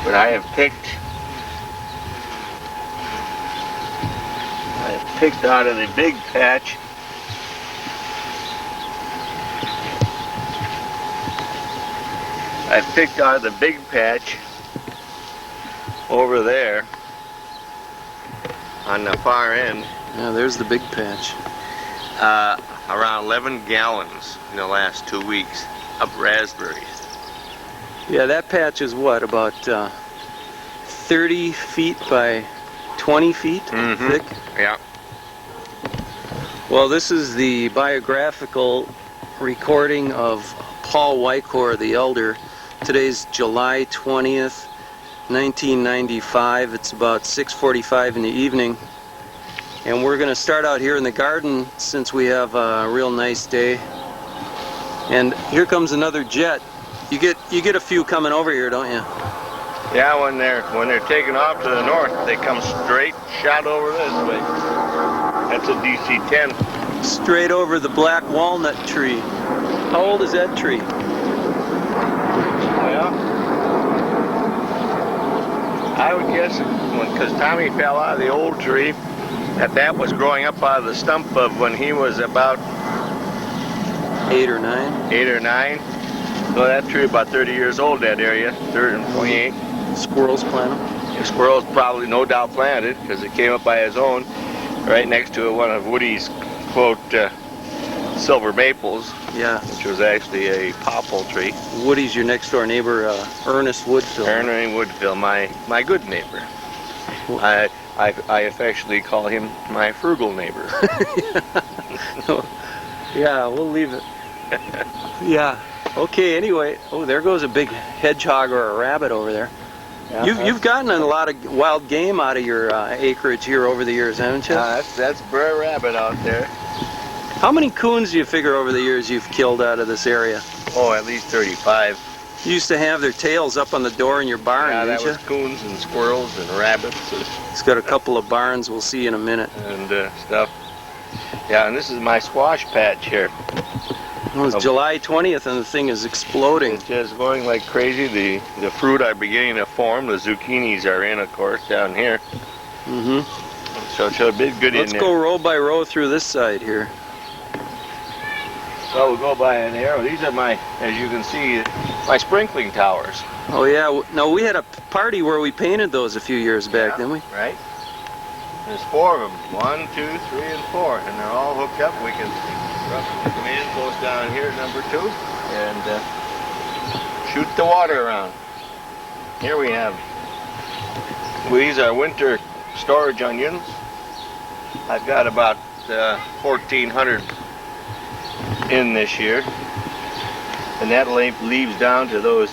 But I have picked out of the big patch over there on the far end. Yeah, there's the big patch. Around 11 gallons in the last 2 weeks of raspberries. Yeah, that patch is what, about 30 feet by 20 feet thick? Yeah. Well, this is the biographical recording of Paul Sr, the elder. Today's July 20th, 1995. It's about 6:45 in the evening. And we're going to start out here in the garden since we have a real nice day. And here comes another jet. You get a few coming over here, don't you? Yeah, when they're taking off to the north, they come straight shot over this way. That's a DC-10. Straight over the black walnut tree. How old is that tree? Well, I would guess because Tommy fell out of the old tree, that was growing up out of the stump of when he was about 8 or 9. 8 or 9. So that tree about 30 years old, that area, 30 and 28. Squirrels plant them? The squirrels probably no doubt planted it because it came up by his own. Right next to one of Woody's, quote, silver maples. Yeah. Which was actually a popple tree. Woody's your next door neighbor, Ernest Woodfill. Ernest Woodfill, my good neighbor. I affectionately call him my frugal neighbor. Yeah, we'll leave it. Yeah. Okay, anyway. Oh, there goes a big hedgehog or a rabbit over there. Yeah, you've gotten a lot of wild game out of your acreage here over the years, haven't you? That's Brer Rabbit out there. How many coons do you figure over the years you've killed out of this area? Oh, at least 35. You used to have their tails up on the door in your barn, didn't you? Yeah, that was coons and squirrels and rabbits. It's got a couple of barns we'll see in a minute. And stuff. Yeah, and this is my squash patch here. Well, it's July 20th and the thing is exploding. It's just going like crazy. The fruit are beginning to form. The zucchinis are in, of course, down here. So it's a bit good in there. Let's go row by row through this side here. So we'll go by an arrow. These are my, as you can see, my sprinkling towers. Oh yeah, no, we had a party where we painted those a few years back, didn't we? Right. There's 4 of them. 1, 2, 3, and 4, and they're all hooked up. We can come in close down here, number 2, and shoot the water around. Here we have. These are winter storage onions. I've got about 1,400 in this year, and that leaves down to those.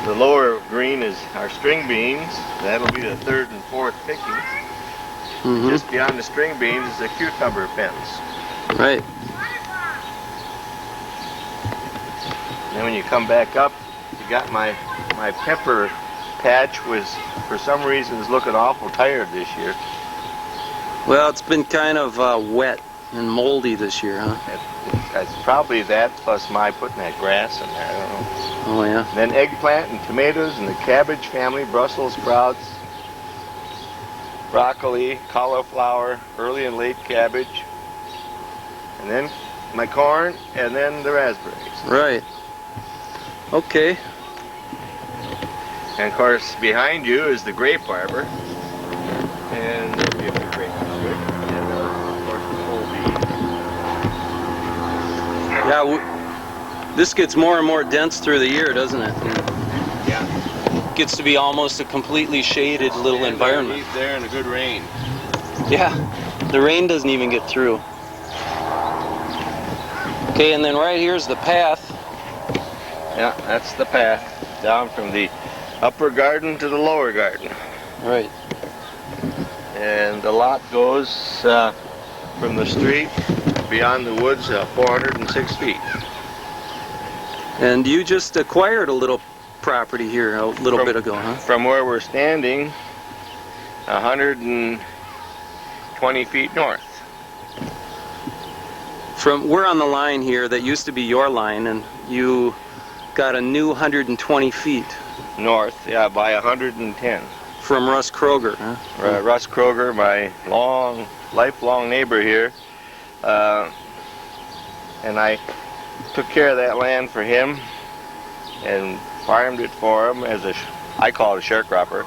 The lower green is our string beans. That'll be the 3rd and 4th pickings. Just beyond the string beans is the cucumber pens. Right. And then when you come back up, you got my pepper patch was for some reason is looking awful tired this year. Well, it's been kind of wet and moldy this year, huh? It's probably that plus my putting that grass in there. I don't know. Oh yeah. And then eggplant and tomatoes and the cabbage family, Brussels sprouts, broccoli, cauliflower, early and late cabbage, and then my corn, and then the raspberries. Right. Okay. And of course, behind you is the grape arbor, and there'll be a few grape arbor, and of course the whole bean. Yeah, this gets more and more dense through the year, doesn't it? Yeah. It gets to be almost a completely shaded little environment. There in a good rain. Yeah, the rain doesn't even get through. Okay, and then right here's the path. Yeah, that's the path down from the upper garden to the lower garden. Right. And the lot goes from the street beyond the woods 406 feet. And you just acquired a little property here a little bit ago, huh? From where we're standing, 120 feet north. We're on the line here that used to be your line, and you got a new 120 feet north, yeah, by 110. from Russ Kroger, huh? Russ Kroger, my lifelong neighbor here, and I took care of that land for him and farmed it for him as I call it a sharecropper.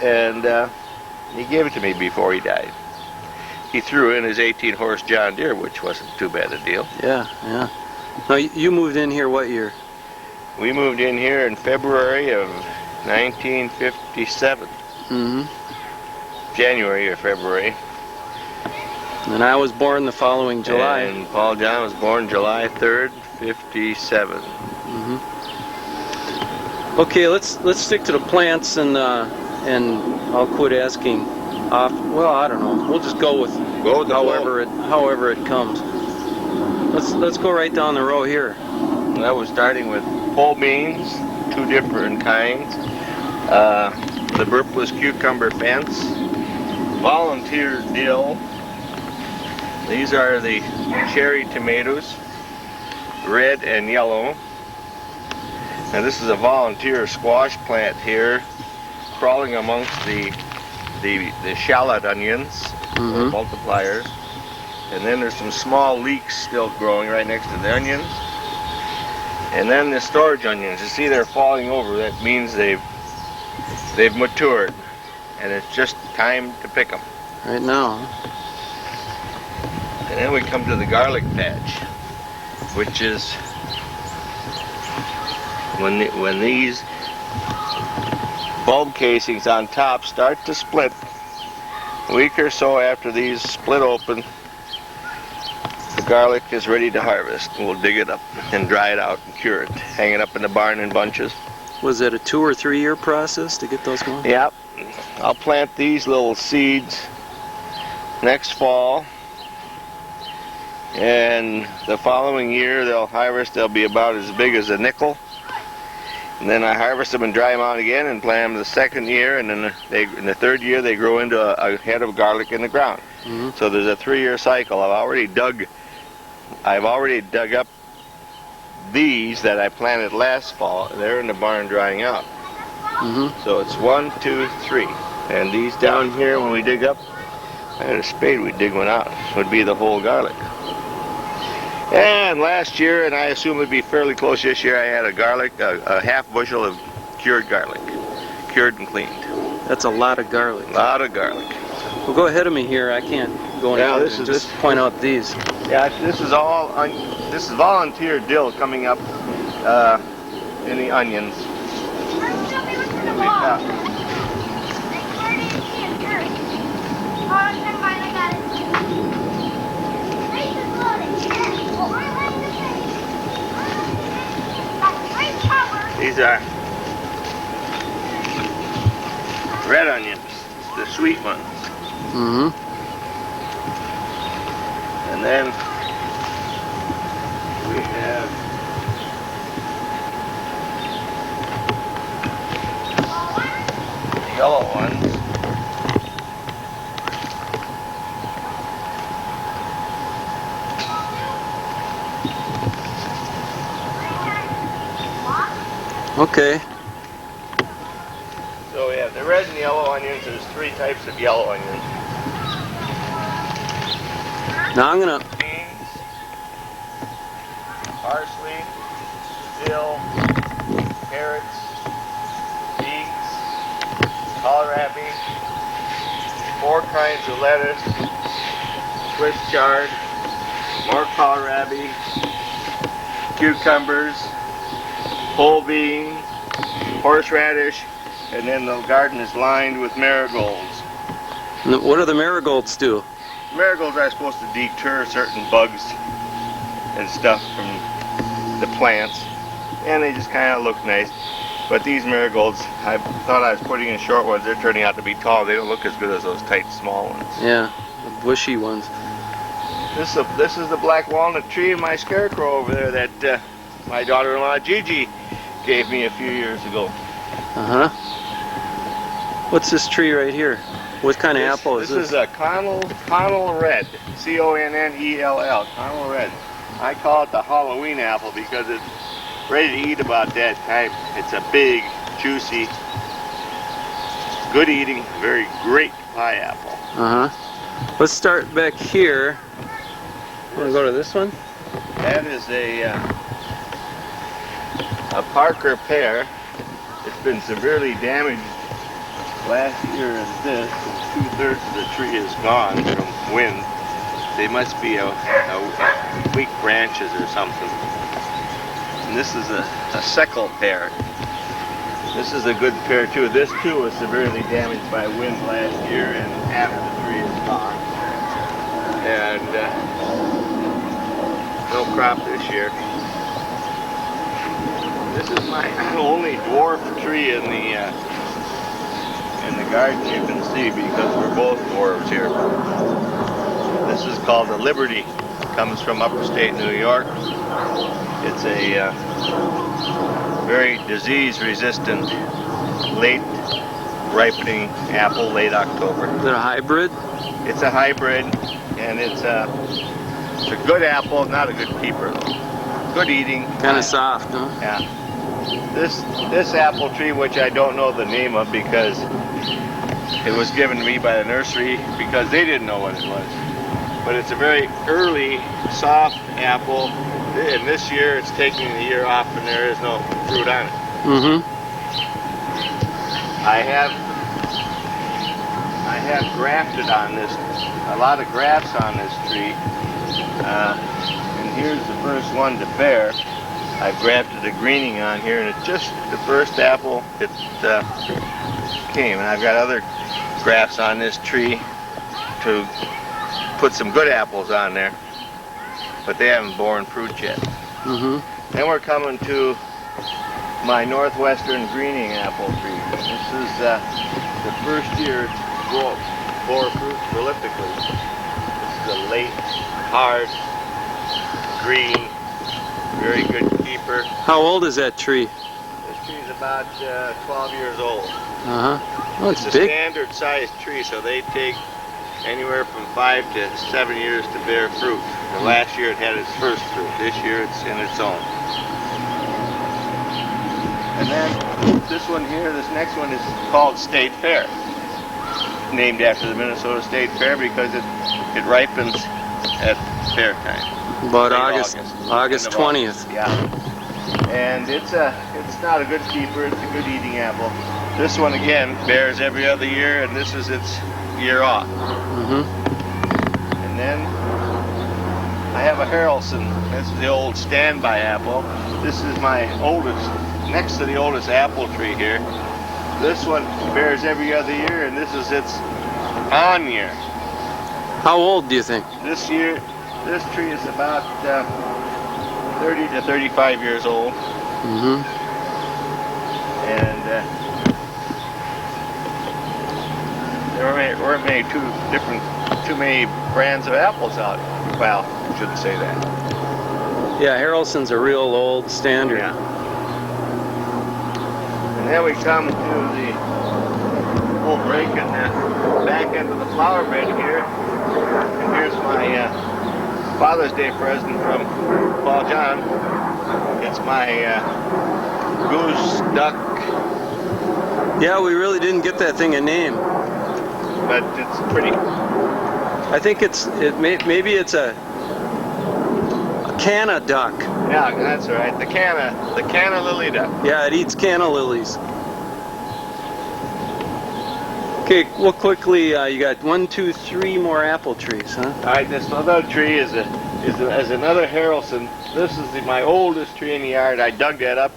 And he gave it to me before he died. He threw in his 18-horse John Deere, which wasn't too bad a deal. Yeah, yeah. Now, you moved in here what year? We moved in here in February of 1957. Mm-hmm. January or February. And I was born the following July. And Paul John was born July 3rd, 57. Mm-hmm. Okay, let's stick to the plants, and I'll quit asking off. Well, I don't know. We'll just go with however it comes. Let's go right down the row here. I was starting with pole beans, 2 different kinds. The burpless cucumber fence, volunteer dill. These are the cherry tomatoes, red and yellow. Now this is a volunteer squash plant here, crawling amongst the shallot onions, Mm-hmm. multipliers. And then there's some small leeks still growing right next to the onions. And then the storage onions, you see they're falling over. That means they've matured, and it's just time to pick them. Right now. And then we come to the garlic patch, which is when these bulb casings on top start to split. A week or so after these split open, the garlic is ready to harvest. We'll dig it up and dry it out and cure it. Hang it up in the barn in bunches. Was it a 2 or 3 year process to get those going? Yep. I'll plant these little seeds next fall. And the following year they'll harvest. They'll be about as big as a nickel. And then I harvest them and dry them out again and plant them the second year. And then in the third year they grow into a head of garlic in the ground. Mm-hmm. So there's a 3-year cycle. I've already dug up these that I planted last fall. They're in the barn drying out. Mm-hmm. So it's 1, 2, 3. And these down here, when we dig up, I had a spade, we'd dig one out. Would be the whole garlic. And last year, and I assume it'd be fairly close this year, I had a half bushel of cured garlic. Cured and cleaned. That's a lot of garlic. A lot of garlic. Well, go ahead of me here. I can't go any further. Just point out these. Yeah, this is volunteer dill coming up in the onions. These are red onions, the sweet ones. Mm-hmm. And then we have the yellow ones. Okay. So we have the red and yellow onions. There's 3 types of yellow onions. Now I'm gonna. Beans, parsley, dill, carrots, beets, kohlrabi, 4 kinds of lettuce, Swiss chard, more kohlrabi, cucumbers, whole bean, horseradish, and then the garden is lined with marigolds. What do the marigolds do? Marigolds are supposed to deter certain bugs and stuff from the plants, and they just kind of look nice. But these marigolds, I thought I was putting in short ones. They're turning out to be tall. They don't look as good as those tight, small ones. Yeah, the bushy ones. This is the black walnut tree in my scarecrow over there that my daughter-in-law Gigi gave me a few years ago. Uh-huh. What's this tree right here? What kind of apple is this? This is a Connell Red. C-O-N-N-E-L-L. Connell Red. I call it the Halloween apple because ready to eat about that time. It's a big, juicy, good eating, very great pie apple. Let's start back here. Want to go to this one? That is a Parker pear. It's been severely damaged last year as this. 2/3 of the tree is gone from wind. They must be weak branches or something. And this is a Seckel pear. This is a good pear too. This too was severely damaged by wind last year and after the tree is gone. And no crop this year. This is my only dwarf tree in the garden, you can see, because we're both dwarves here. This is called the Liberty. It comes from upstate New York. It's a very disease-resistant, late ripening apple, late October. Is it a hybrid? It's a hybrid, and it's a good apple, not a good keeper though. Good eating. Kind of soft, huh? Yeah. This apple tree, which I don't know the name of because it was given to me by the nursery because they didn't know what it was. But it's a very early, soft apple. And this year it's taking the year off and there is no fruit on it. I have grafted on this, a lot of grafts on this tree. And here's the first one to bear. I've grafted a greening on here, and it's just the first apple it came. And I've got other grafts on this tree to put some good apples on there, but they haven't borne fruit yet. Then we're coming to my northwestern greening apple tree. This is the first year it's bore fruit prolifically. This is a late, hard, green, very good keeper. How old is that tree? This tree is about 12 years old. Oh, it's a big. standard sized tree, so they take anywhere from 5 to 7 years to bear fruit. The last year it had its first fruit. This year it's in its own. And then this one here, this next one is called State Fair. Named after the Minnesota State Fair because it ripens at fair time. About August 20th. Yeah. And it's not a good keeper, it's a good eating apple. This one again bears every other year, and this is its year off. And then I have a Harrelson. This is the old standby apple. This is my oldest, next to the oldest apple tree here. This one bears every other year, and this is its on year. How old do you think? This year, this tree is about 30 to 35 years old. And there weren't too many brands of apples out. Well, I shouldn't say that. Yeah, Harrelson's a real old standard. Yeah. And then we come to the whole break in the back end of the flower bed here. And here's my Father's Day present from Paul John. It's my goose duck. Yeah, we really didn't get that thing a name. But it's pretty. I think maybe it's a canna duck. Yeah, that's right. The canna lily duck. Yeah, it eats canna lilies. Okay, well, quickly, you got 1, 2, 3 more apple trees, huh? All right, this other tree is another Harrelson. This is my oldest tree in the yard. I dug that up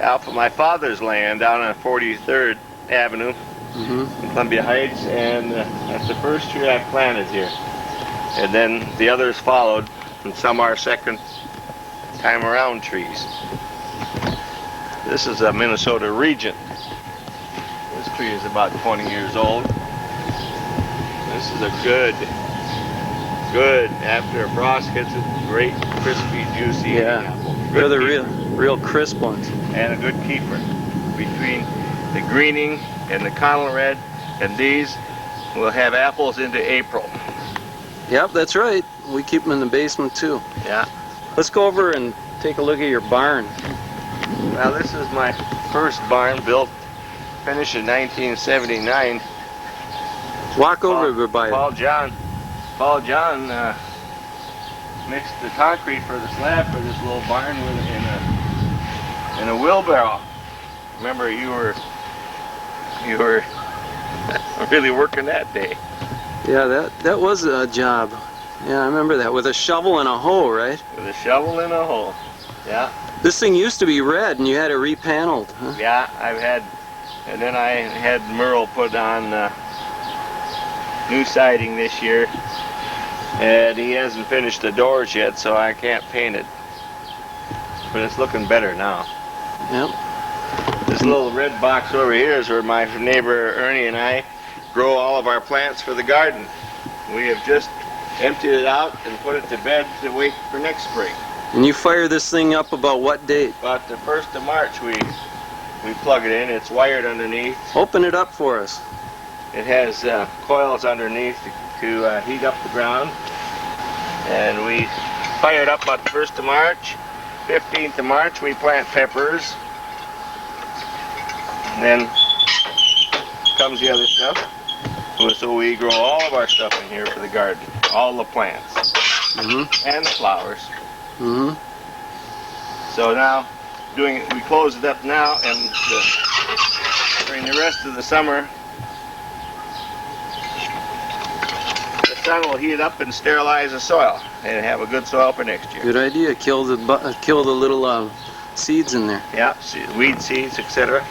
out from my father's land down on 43rd Avenue in Columbia Heights, and that's the first tree I planted here. And then the others followed, and some are second time around trees. This is a Minnesota Regent. This tree is about 20 years old. This is a good, after a frost hits it, great, crispy, juicy apple. They're the real crisp ones. And a good keeper. Between the greening and the Connell red and these, we'll have apples into April. Yep, that's right. We keep them in the basement too. Yeah. Let's go over and take a look at your barn. Well, this is my first barn built, finished in 1979. Walk over by it. Paul John mixed the concrete for the slab for this little barn in a wheelbarrow. Remember, you were really working that day. Yeah, that was a job. Yeah, I remember that, with a shovel and a hoe, right? With a shovel and a hoe. Yeah. This thing used to be red, and you had it repaneled, huh? Yeah, and then I had Merle put on new siding this year, and he hasn't finished the doors yet, so I can't paint it. But it's looking better now. Yep. This little red box over here is where my neighbor Ernie and I grow all of our plants for the garden. We have just emptied it out and put it to bed to wait for next spring. And you fire this thing up about what date? About the 1st of March we plug it in. It's wired underneath. Open it up for us. It has coils underneath to heat up the ground. And we fire it up about the 1st of March. 15th of March we plant peppers. And then comes the other stuff. So we grow all of our stuff in here for the garden. All the plants. And the flowers. So now, we close it up now, and during the rest of the summer, the sun will heat it up and sterilize the soil, and have a good soil for next year. Good idea. Kill the little seeds in there. Yeah, weed seeds, etc.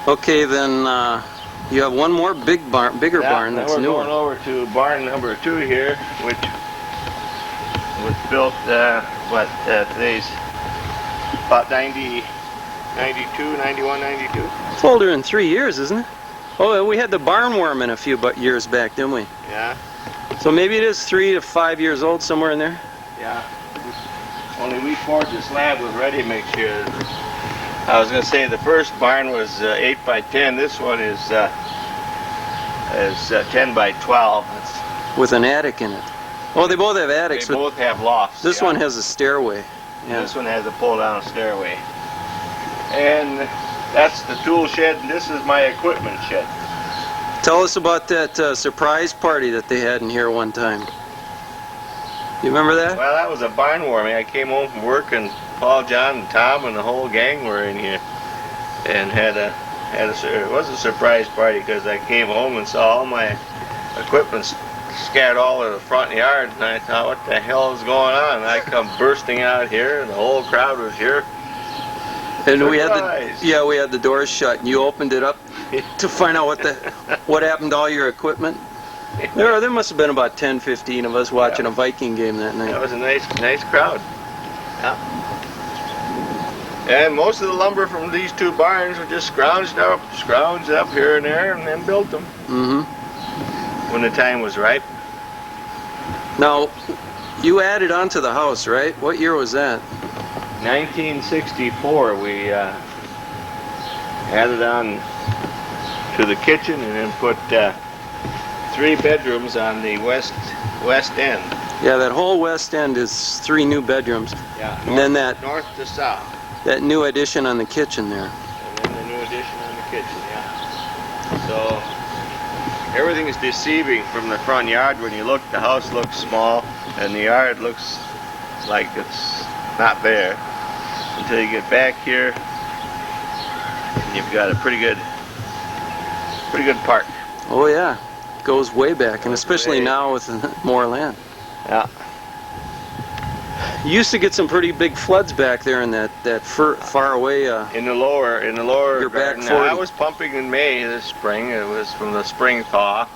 Okay, then you have one more bigger barn that's newer. We're going over to barn number 2 here, which was built, today's about 92, 91, 92. It's older than 3 years, isn't it? Oh, we had the barn warming a few years back, didn't we? Yeah. So maybe it is 3 to 5 years old, somewhere in there? Yeah. Only we poured the slab with ready mix here. I was going to say the first barn was 8 by 10. This one is 10 by 12. With an attic in it. Oh, they both have attics. They both have lofts. This one has a stairway. Yeah. This one has a pull-down stairway. And that's the tool shed, and this is my equipment shed. Tell us about that surprise party that they had in here one time. You remember that? Well, that was a barn warming. I came home from work, and Paul, John, and Tom, and the whole gang were in here, and it was a surprise party because I came home and saw all my equipment scattered all over the front yard, and I thought, what the hell is going on? And I come bursting out here, and the whole crowd was here. And surprise. we had the doors shut, and you opened it up to find out what happened to all your equipment. There must have been about 10, 15 of us watching a Viking game that night. That was a nice crowd. Yeah. And most of the lumber from these 2 barns were just scrounged up here and there, and then built them. When the time was ripe. Now, you added on to the house, right? What year was that? 1964. We added on to the kitchen and then put 3 bedrooms on the west end. Yeah, that whole west end is 3 new bedrooms. Yeah. And then that north to south. That new addition on the kitchen there. And then the new addition on the kitchen, yeah. So everything is deceiving from the front yard. When you look, the house looks small, and the yard looks like it's not there until you get back here, and you've got a pretty good park. Oh yeah, it goes way back, and especially now with more land. Yeah. You used to get some pretty big floods back there in that far away. In the lower your garden. back 40. I was pumping in May this spring. It was from the spring thaw.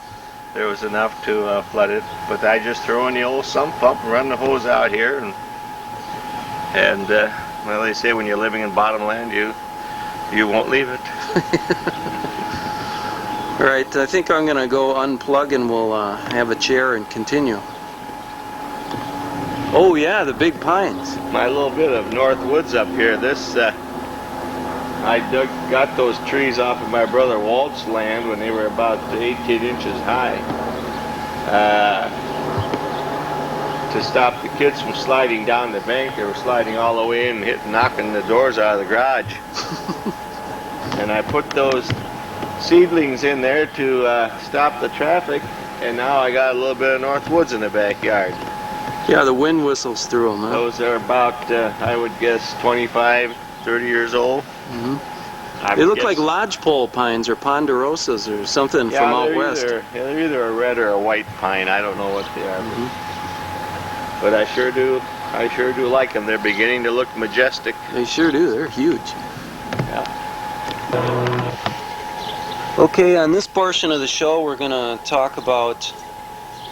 There was enough to flood it, but I just throw in the old sump pump and run the hose out here, and well, they say when you're living in bottomland, you won't leave it. All right, I think I'm gonna go unplug and we'll have a chair and continue. Oh yeah, the big pines. My little bit of north woods up here. This I got those trees off of my brother Walt's land when they were about 18 inches high. to stop the kids from sliding down the bank. They were sliding all the way in, knocking the doors out of the garage. And I put those seedlings in there to stop the traffic, and now I got a little bit of North Woods in the backyard. Yeah, the wind whistles through them, huh? Those are about, I would guess, 25, 30 years old. They look like lodgepole pines or ponderosas or something from out west. They're either a red or a white pine. I don't know what they are. But I sure do like them. They're beginning to look majestic. They sure do. They're huge. Yeah. Okay, on this portion of the show, we're going to talk about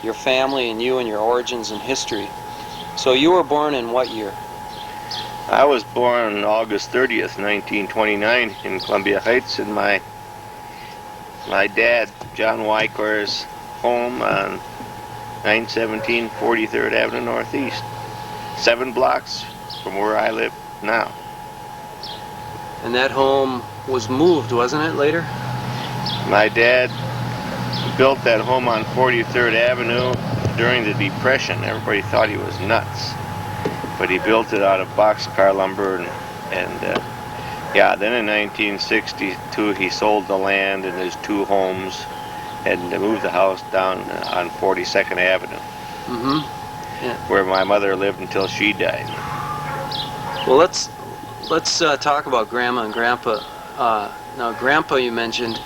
your family and you and your origins and history. So you were born in what year? I was born August 30th, 1929 in Columbia Heights in my dad, John Wycor's home on 917 43rd Avenue Northeast. 7 blocks from where I live now. And that home was moved, wasn't it, later? My dad built that home on 43rd Avenue during the Depression. Everybody thought he was nuts. But he built it out of boxcar lumber and then in 1962 he sold the land and his 2 homes and moved the house down on 42nd Avenue. Where my mother lived until she died. Well, let's talk about Grandma and Grandpa. Now, Grandpa, you mentioned,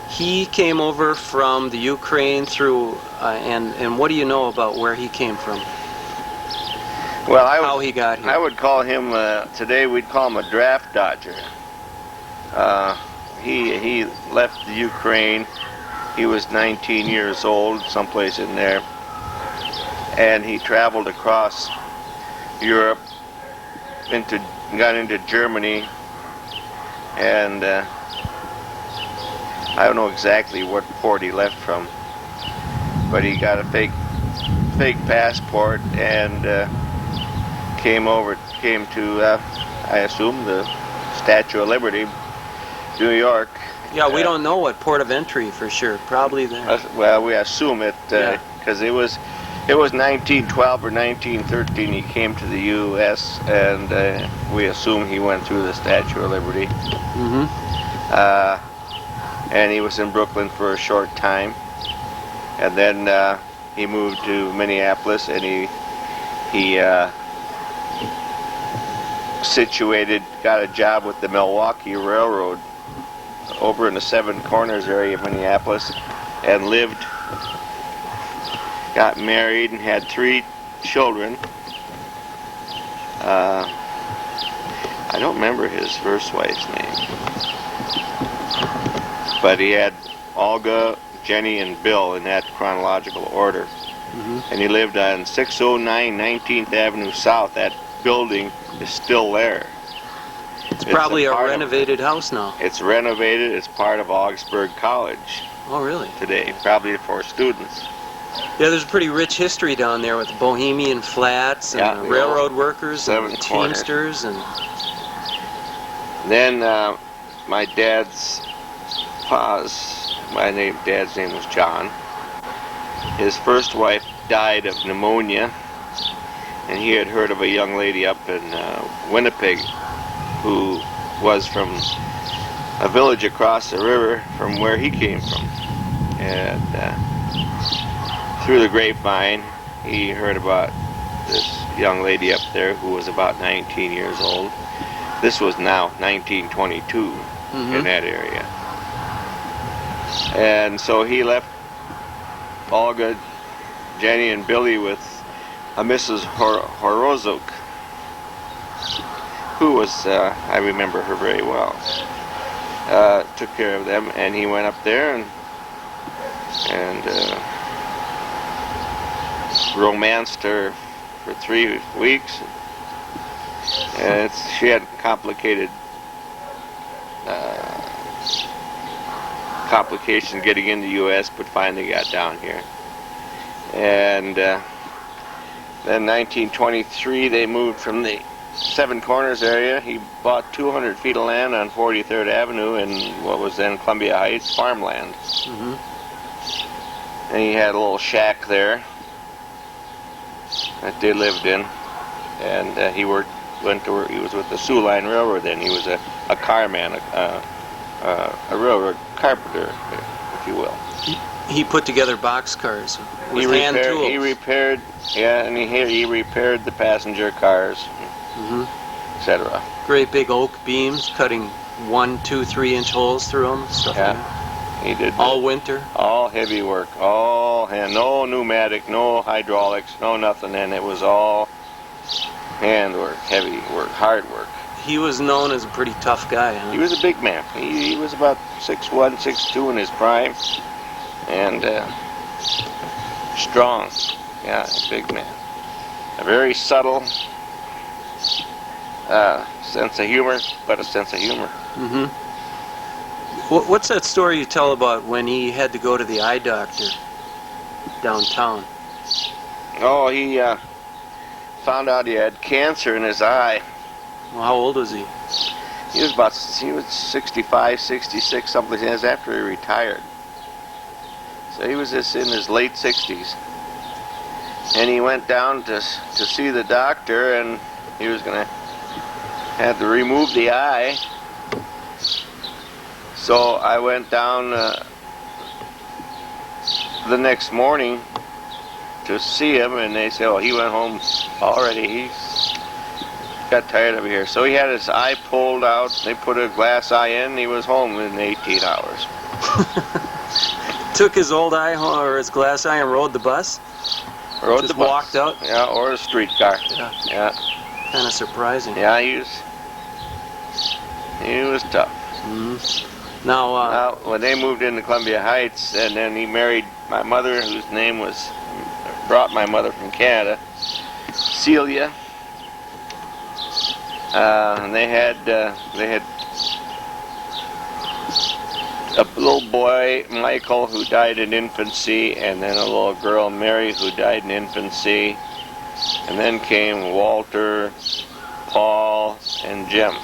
he came over from the Ukraine through, and what do you know about where he came from? Well, how he got here? I would call him, today we'd call him a draft dodger. He left the Ukraine. He was 19 years old, someplace in there. And he traveled across Europe, got into Germany, and I don't know exactly what port he left from, but he got a fake passport and came to I assume the Statue of Liberty, New York. Yeah, we don't know what port of entry for sure. Probably there. Well, we assume it because it was 1912 or 1913 he came to the U.S. and we assume he went through the Statue of Liberty. And he was in Brooklyn for a short time, and then he moved to Minneapolis, and he got a job with the Milwaukee Railroad over in the Seven Corners area of Minneapolis, and got married and had 3 children. I don't remember his first wife's name, but he had Olga, Jenny, and Bill in that chronological order. And he lived on 609 19th Avenue South. That building is still there. It's probably a renovated house now. It's renovated. It's part of Augsburg College. Oh, really? Today, probably for students. Yeah, there's a pretty rich history down there with Bohemian Flats and railroad workers and Teamsters. And then my dad's dad's name was John. His first wife died of pneumonia, and he had heard of a young lady up in Winnipeg who was from a village across the river from where he came from. And through the grapevine, he heard about this young lady up there who was about 19 years old. This was now 1922 in that area. And so he left Olga, Jenny, and Billy with a Mrs. Horozuk, who was, I remember her very well. Took care of them, and he went up there and romanced her for 3 weeks. And she had complications getting into the U.S., but finally got down here. And then 1923, they moved from the Seven Corners area. He bought 200 feet of land on 43rd Avenue in what was then Columbia Heights farmland. And he had a little shack there. that they lived in, and he went to work. He was with the Sioux Line Railroad then. He was a carman, a railroad carpenter, if you will. He put together boxcars with hand tools. He repaired, yeah, and he repaired the passenger cars, etc. Great big oak beams, cutting 1, 2, 3-inch holes through them, stuff like that. He did all winter. All heavy work, all hand, no pneumatic, no hydraulics, no nothing. And it was all hand work, heavy work, hard work. He was known as a pretty tough guy, huh? He was a big man. He was about 6'1", 6'2" in his prime, and strong. Yeah, a big man. A very subtle sense of humor, but a sense of humor. What's that story you tell about when he had to go to the eye doctor downtown? Oh, he found out he had cancer in his eye. Well, how old was he? He was 65, 66, something like that. It was after he retired. So he was just in his late 60s. And he went down to see the doctor, and he was going to have to remove the eye. So I went down the next morning to see him, and they said, oh, he went home already. He got tired of it here. So he had his eye pulled out. They put a glass eye in, and he was home in 18 hours. Took his old eye home, or his glass eye, and rode the bus? Just walked out? Yeah, or a streetcar. Yeah. Kind of surprising. Yeah, he was tough. Now, when they moved into Columbia Heights, and then he married my mother, whose name brought my mother from Canada, Celia. And they had a little boy, Michael, who died in infancy, and then a little girl, Mary, who died in infancy, and then came Walter, Paul, and Jim,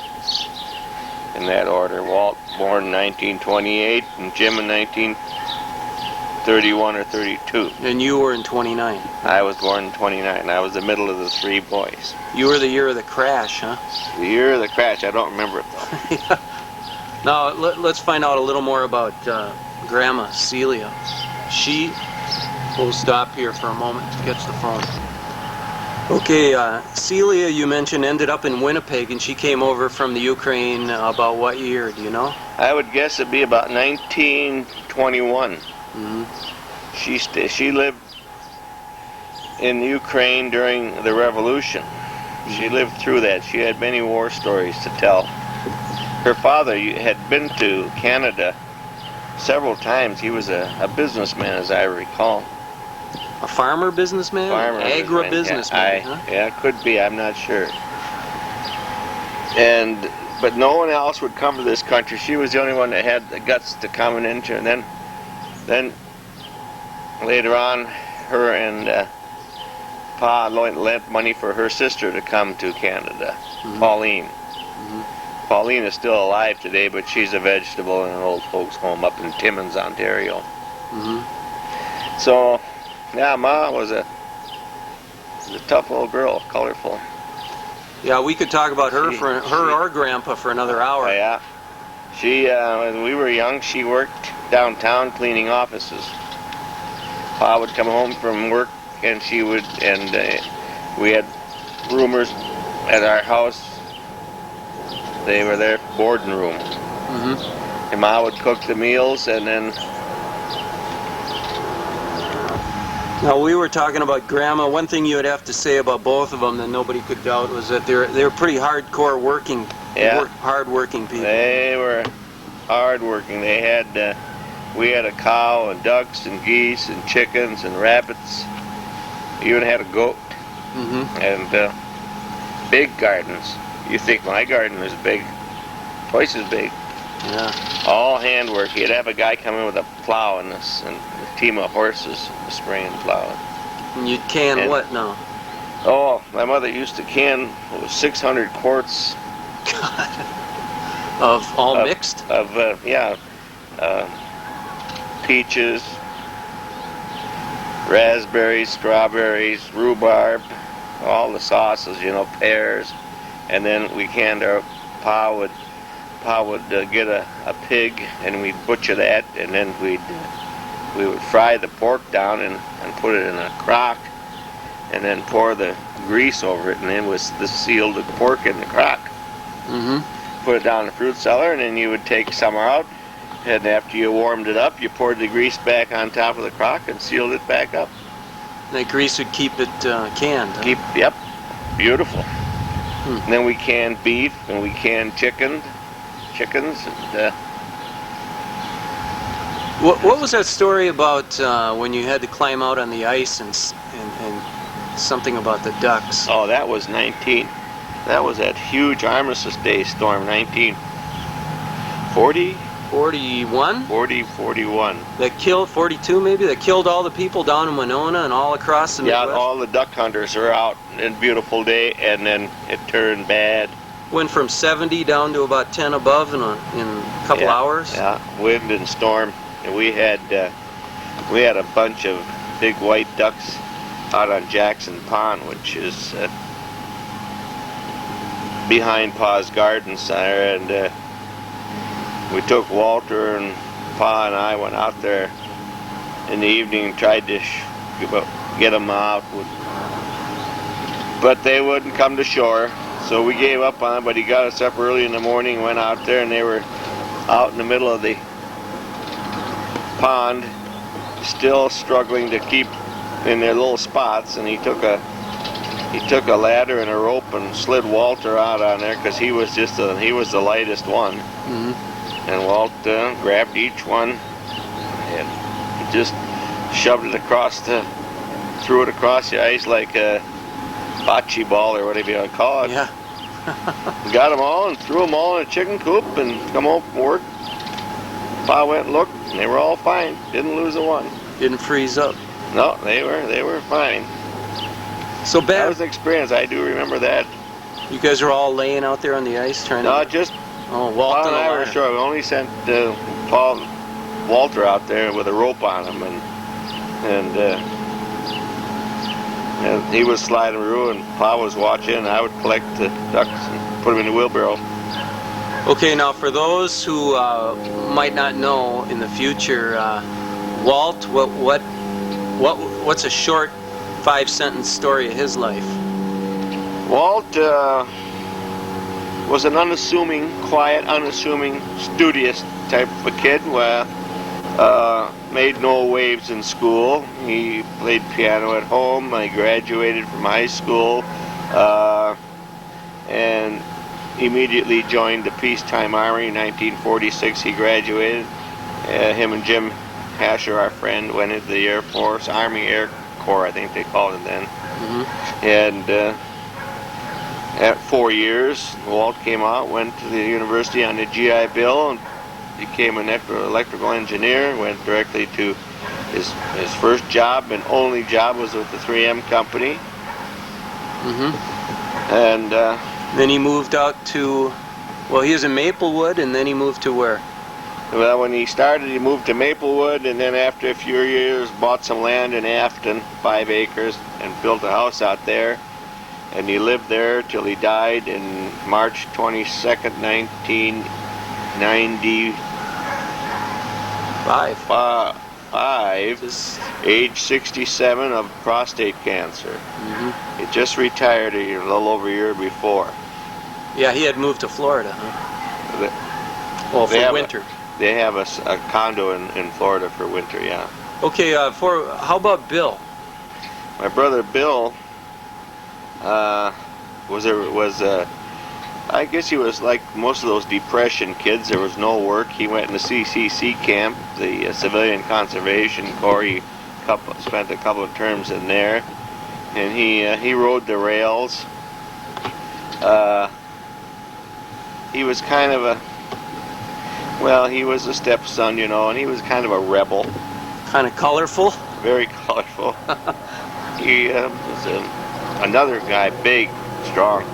in that order. Walt born in 1928, and Jim in 1931 or 32. And you were in 29. I was born in 29. I was the middle of the three boys. You were the year of the crash, huh? The year of the crash. I don't remember it, though. Yeah. Now, let's find out a little more about Grandma Celia. We'll stop here for a moment to catch the phone. Okay, Celia, you mentioned, ended up in Winnipeg, and she came over from the Ukraine about what year, do you know? I would guess it'd be about 1921. She lived in Ukraine during the Revolution. She lived through that. She had many war stories to tell. Her father had been to Canada several times. He was a businessman, as I recall. A farmer businessman? Agribusinessman, huh? Yeah, could be. I'm not sure. But no one else would come to this country. She was the only one that had the guts to come into it. And then later on, her and Pa lent money for her sister to come to Canada, Pauline. Pauline is still alive today, but she's a vegetable in an old folks' home up in Timmins, Ontario. So, yeah, Ma was a tough little girl, colorful. Yeah, we could talk about her or Grandpa for another hour. Yeah. She, when we were young, she worked downtown cleaning offices. Pa would come home from work, and we had roomers at our house. They were their boarding room. And Ma would cook the meals, and then... Now, we were talking about Grandma. One thing you would have to say about both of them that nobody could doubt was that they're pretty hardcore working, hard-working people. They were hard-working. We had a cow and ducks and geese and chickens and rabbits. We even had a goat. And big gardens. You think my garden was big, twice as big. Yeah. All handwork. You'd have a guy come in with a plow and a team of horses spraying and plowing. And you'd can what now? Oh, my mother used to can 600 quarts. God. Of all mixed? Peaches, raspberries, strawberries, rhubarb, all the sauces, you know, pears. And then we canned our Pa would get a pig, and we'd butcher that, and then we would fry the pork down and put it in a crock, and then pour the grease over it, and then seal the pork in the crock. Put it down in the fruit cellar, and then you would take some out, and after you warmed it up, you poured the grease back on top of the crock and sealed it back up. That grease would keep it canned. Huh? Yep, beautiful. And then we canned beef, and we canned chickens. And, what was that story about when you had to climb out on the ice and something about the ducks? Oh, that was that huge Armistice Day storm, 1940? 41? 41. That killed, 42 maybe? That killed all the people down in Winona and all across the Midwest? Yeah, all the duck hunters are out in a beautiful day, and then it turned bad. Went from 70 down to about 10 above in a couple hours? Yeah, wind and storm. And we had a bunch of big white ducks out on Jackson Pond, which is behind Pa's garden center, and we took Walter, and Pa and I went out there in the evening and tried to get them out, but they wouldn't come to shore, so we gave up on it. But he got us up early in the morning, went out there, and they were out in the middle of the pond, still struggling to keep in their little spots, and he took a ladder and a rope and slid Walter out on there, because he was the lightest one. And Walt grabbed each one and just shoved it threw it across the ice like a bocce ball, or whatever you want to call it. Yeah. Got them all and threw them all in a chicken coop and come home from work. Pa went and looked, and they were all fine. Didn't lose a one. Didn't freeze up. No, they were fine. So bad. That was an experience. I do remember that. You guys were all laying out there on the ice trying to... No, just Walt and I were sure. We only sent Walter out there with a rope on him, and he was sliding through, and Pa was watching, and I would collect the ducks and put them in the wheelbarrow. Okay, now for those who might not know in the future, Walt, what's a short 5-sentence story of his life? Walt was an quiet, unassuming, studious type of a kid. Made no waves in school. He played piano at home. He graduated from high school and immediately joined the Peacetime Army. In 1946 he graduated. Him and Jim Hasher, our friend, went into the Air Force, Army Air Corps, I think they called it then. And at 4 years, Walt came out, went to the university on the GI Bill, and became an electrical engineer. Went directly to his first job and only job was with the 3M company. And then he moved out to, well, he was in Maplewood, and then he moved to where? Well, when he started, he moved to Maplewood, and then after a few years, bought some land in Afton, 5 acres, and built a house out there. And he lived there till he died in March 22nd, 1995, age 67, of prostate cancer. He just retired a little over a year before. Yeah, he had moved to Florida, huh? Well, for winter. They have a condo in Florida for winter, yeah. Okay, how about Bill? My brother Bill I guess he was like most of those Depression kids. There was no work. He went in the CCC camp, the Civilian Conservation Corps. He spent a couple of terms in there, and he rode the rails. He was kind of he was a stepson, you know, and he was kind of a rebel. Kind of colorful? Very colorful. He was another guy, big, strong.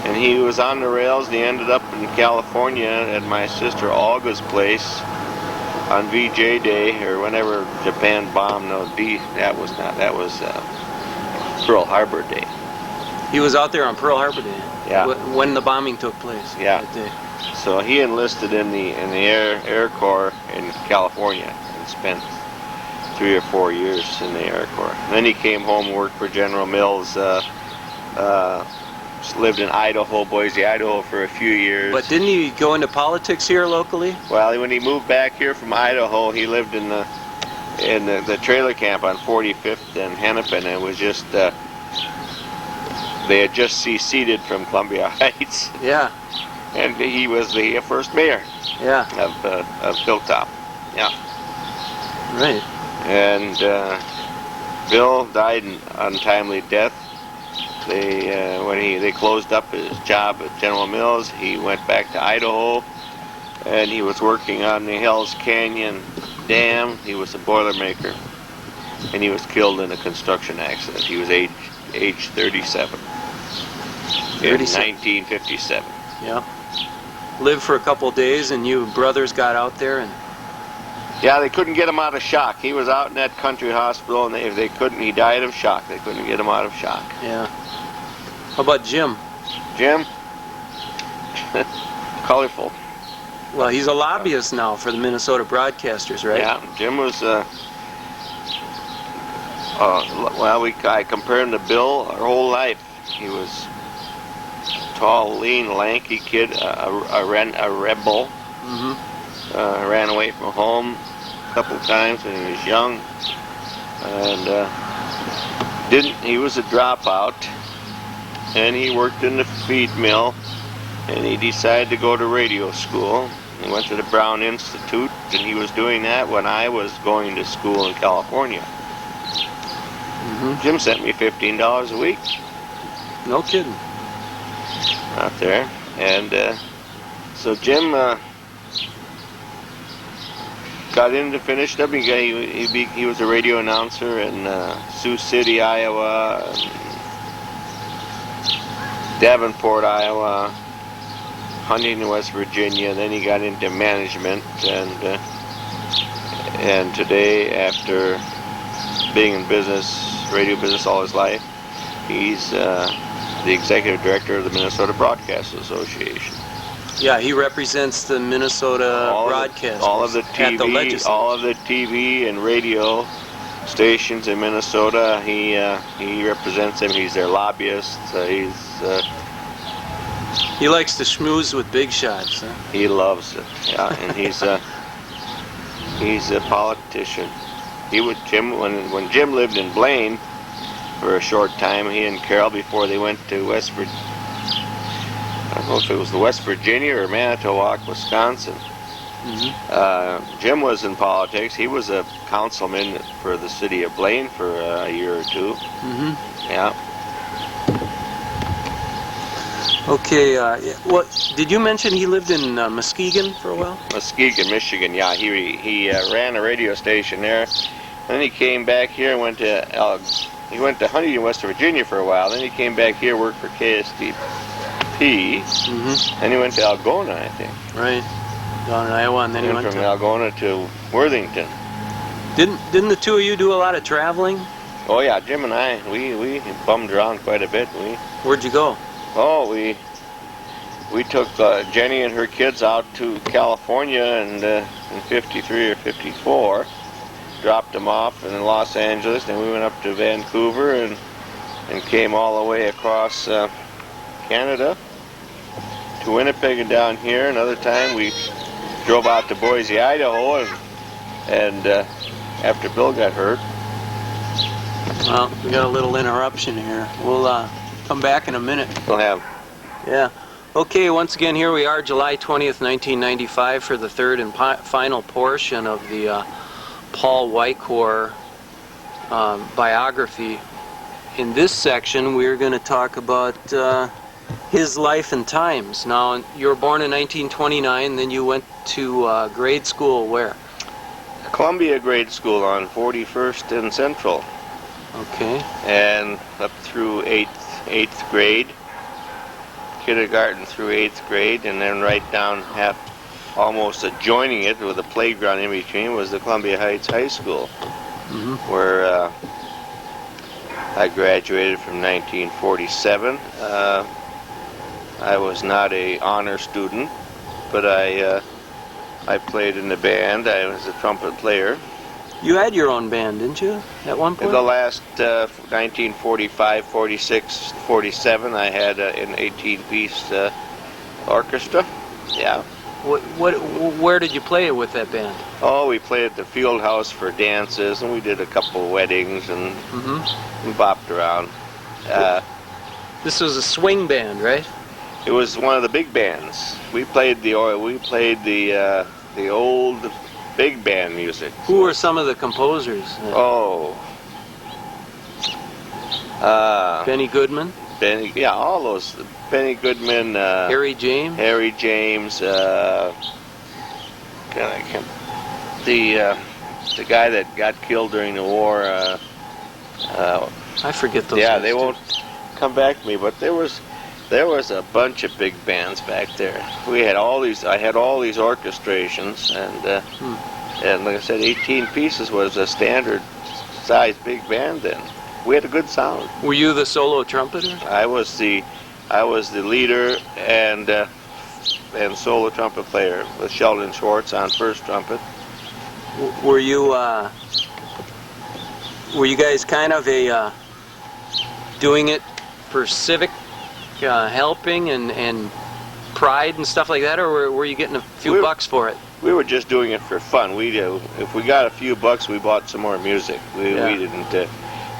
And he was on the rails, and he ended up in California at my sister Olga's place on VJ Day, or whenever Japan bombed, no, that was not, that was Pearl Harbor Day. He was out there on Pearl Harbor Day. Yeah. When the bombing took place. Yeah. That day. So he enlisted in the Air Corps in California and spent 3 or 4 years in the Air Corps. And then he came home and worked for General Mills. Lived in Idaho, Boise, Idaho, for a few years. But didn't he go into politics here locally? Well, when he moved back here from Idaho, he lived in the trailer camp on 45th and Hennepin. And it was just they had just seceded from Columbia Heights. Yeah. And he was the first mayor. Yeah. Of Hilltop. Yeah. Right. And Bill died an untimely death. When they closed up his job at General Mills, he went back to Idaho, and he was working on the Hells Canyon Dam. He was a boilermaker, and he was killed in a construction accident. He was age 37 in 1957. Yeah. Lived for a couple of days, and you brothers got out there and. Yeah, they couldn't get him out of shock. He was out in that country hospital, and they couldn't. He died of shock. They couldn't get him out of shock. Yeah. How about Jim? Jim? Colorful. Well, he's a lobbyist now for the Minnesota broadcasters, right? Yeah, Jim was. I compare him to Bill our whole life. He was a tall, lean, lanky kid, a rebel. Mm-hmm. Ran away from home a couple of times when he was young, and he was a dropout, and he worked in the feed mill, and he decided to go to radio school. He went to the Brown Institute, and he was doing that when I was going to school in California. Mm-hmm. Jim sent me $15 a week. No kidding. Out there, and so Jim got finished up. He was a radio announcer in Sioux City, Iowa, Davenport, Iowa, Huntington, West Virginia. Then he got into management, and today, after being in radio business all his life, he's the executive director of the Minnesota Broadcast Association. Yeah, he represents the Minnesota broadcasters. All of the TV and radio stations in Minnesota. He represents them. He's their lobbyist. He likes to schmooze with big shots. Huh? He loves it. Yeah, and he's a politician. When Jim lived in Blaine for a short time, he and Carol, before they went to West Virginia. I don't know if it was the West Virginia or Manitowoc, Wisconsin. Mm-hmm. Jim was in politics. He was a councilman for the city of Blaine for a year or two. Mm-hmm. Yeah. Okay. What did you mention? He lived in Muskegon for a while. Muskegon, Michigan. Yeah. He ran a radio station there. Then he came back here and went to Huntington, West Virginia for a while. Then he came back here, worked for KSTP. Mm-hmm. And he went to Algona, I think. Right, down in Iowa, and then he went from Algona to Worthington. Didn't the two of you do a lot of traveling? Oh yeah, Jim and I, we bummed around quite a bit. Where'd you go? Oh, we took Jenny and her kids out to California in '53 or '54. Dropped them off in Los Angeles, then we went up to Vancouver and came all the way across Canada to Winnipeg and down here. Another time we drove out to Boise, Idaho, and after Bill got hurt. Well, we got a little interruption here. We'll come back in a minute. We'll have. Yeah. Okay, once again, here we are, July 20th, 1995, for the third and final portion of the Paul Wykor biography. In this section, we're going to talk about his life and times. Now, you were born in 1929, then you went to grade school where? Columbia Grade School on 41st and Central. Okay. And up through 8th grade, kindergarten through 8th grade, and then right down almost adjoining it with a playground in between was the Columbia Heights High School, where I graduated from 1947. I was not a honor student, but I played in the band. I was a trumpet player. You had your own band, didn't you, at one point? In the last 1945, 46, 47, I had an 18-piece orchestra. Yeah. Where did you play with that band? Oh, we played at the field house for dances, and we did a couple of weddings, and we bopped around. This was a swing band, right? It was one of the big bands. We played the old big band music. Who were some of the composers? Benny Goodman? Yeah, all those. Benny Goodman. Harry James? Harry James. The guy that got killed during the war. I forget those. Yeah, names they too. won't come back to me, but there was a bunch of big bands back there. We had all these. I had all these orchestrations, and like I said, 18 pieces was a standard size big band then. We had a good sound. Were you the solo trumpeter? I was the leader and solo trumpet player with Sheldon Schwartz on first trumpet. Were you guys kind of doing it for civic helping and pride and stuff like that, or were you getting a few bucks for it? We were just doing it for fun. If we got a few bucks, we bought some more music. We didn't.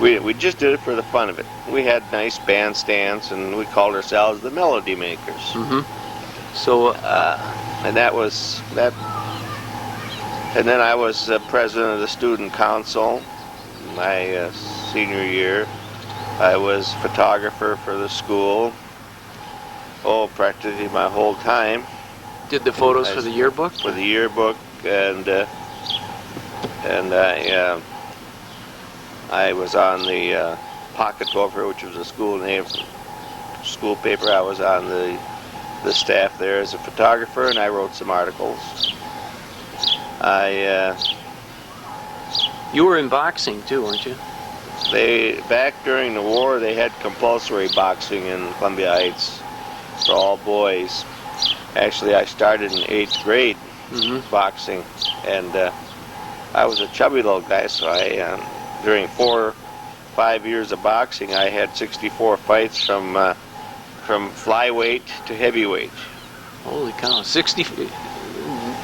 We just did it for the fun of it. We had nice bandstands, and we called ourselves the Melody Makers. So, and that was that. And then I was president of the student council my senior year. I was photographer for the school. Oh, practically my whole time. Did the photos for the yearbook? For the yearbook, and I was on the Pocket Gopher, which was a school paper. I was on the staff there as a photographer, and I wrote some articles. You were in boxing too, weren't you? Back during the war, they had compulsory boxing in Columbia Heights for all boys. Actually, I started in 8th grade boxing, and I was a chubby little guy, so during 4 or 5 years of boxing, I had 64 fights from flyweight to heavyweight. Holy cow! 60.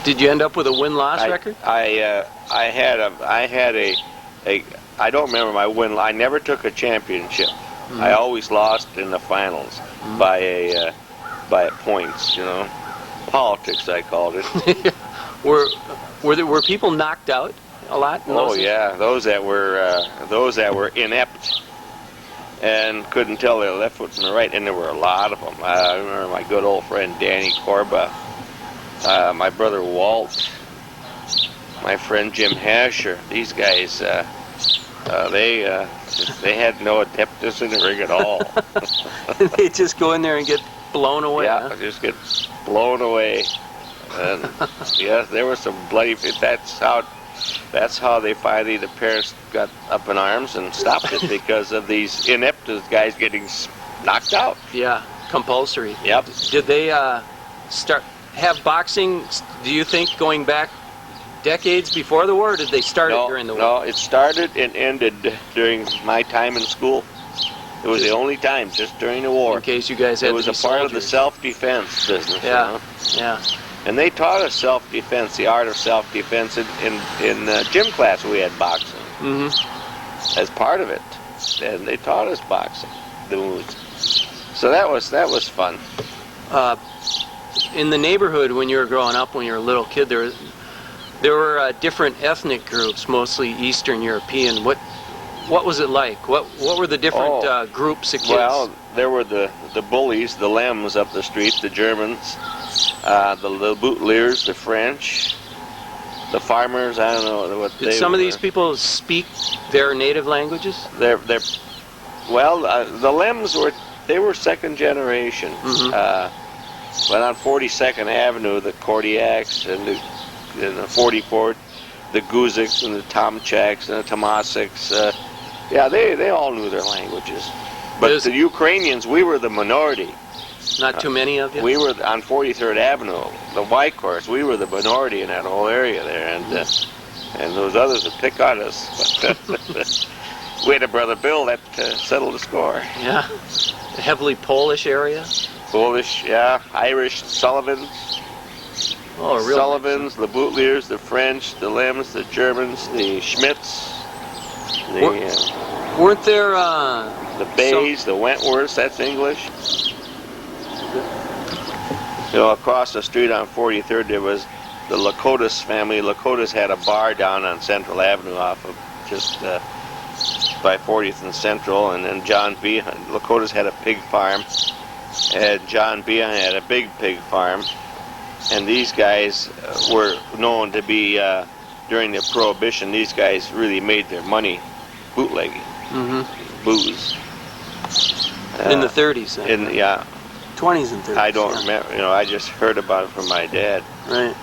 Did you end up with a win-loss record? I don't remember my win. I never took a championship. I always lost in the finals by points. You know, politics I called it. Were people knocked out a lot? Oh yeah, those that were inept and couldn't tell their left foot from the right, and there were a lot of them. I remember my good old friend Danny Corba, my brother Walt, my friend Jim Hasher. These guys, they had no adeptness in the ring at all. They just go in there and get blown away. Yeah, huh? just get blown away. And yeah, there were some bloody. That's how they finally, the parents got up in arms and stopped it because of these inept guys getting knocked out. Yeah, compulsory. Yep. Did they have boxing, do you think, going back decades before the war, or did they start it during the war? No, it started and ended during my time in school. It was the only time, just during the war. In case you guys had It was to a be part of the soldiers. self-defense business. Yeah, You know? yeah. And they taught us self-defense, the art of self-defense in gym class. We had boxing as part of it, and they taught us boxing, the moves. So that was fun. In the neighborhood when you were growing up, when you were a little kid, there were different ethnic groups, mostly Eastern European. What was it like? What were the different groups of kids? Well, there were the bullies, the Lems up the street, the Germans, the Bootleers, the French, the farmers. I don't know what they were. Did some of these people speak their native languages? The Lems were second generation. But on 42nd Avenue, the Kordiaks and the 44th, the Guziks and the Tomchaks and the Tomasiks, yeah, they all knew their languages. But the Ukrainians, we were the minority. Not too many of you? We were on 43rd Avenue, the Whitehorse. We were the minority in that whole area there, and those others would pick on us. But we had a brother Bill that settled the score. Yeah. A heavily Polish area? Polish, yeah. Irish, Sullivans. Oh, really? Sullivans, the Bootliers, the French, the Lems, the Germans, the Schmidts, weren't there the Bays, the Wentworths, that's English. You know, across the street on 43rd there was the Lakotas family. Lakotas had a bar down on Central Avenue off of just by 40th and Central, and then John Behan. Lakotas had a pig farm, and John Behan had a big pig farm, and these guys were known to be, during the Prohibition, these guys really made their money bootlegging, booze. In the 30s then? Yeah. 20s and 30s. I don't remember, you know, I just heard about it from my dad. Right.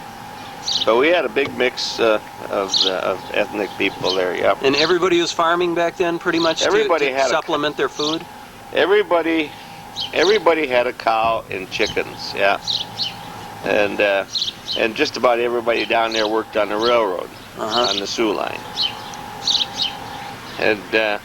But we had a big mix of ethnic people there, yep. And everybody was farming back then pretty much to supplement their food? Everybody had a cow and chickens, yeah. And just about everybody down there worked on the railroad, on the Sioux line. And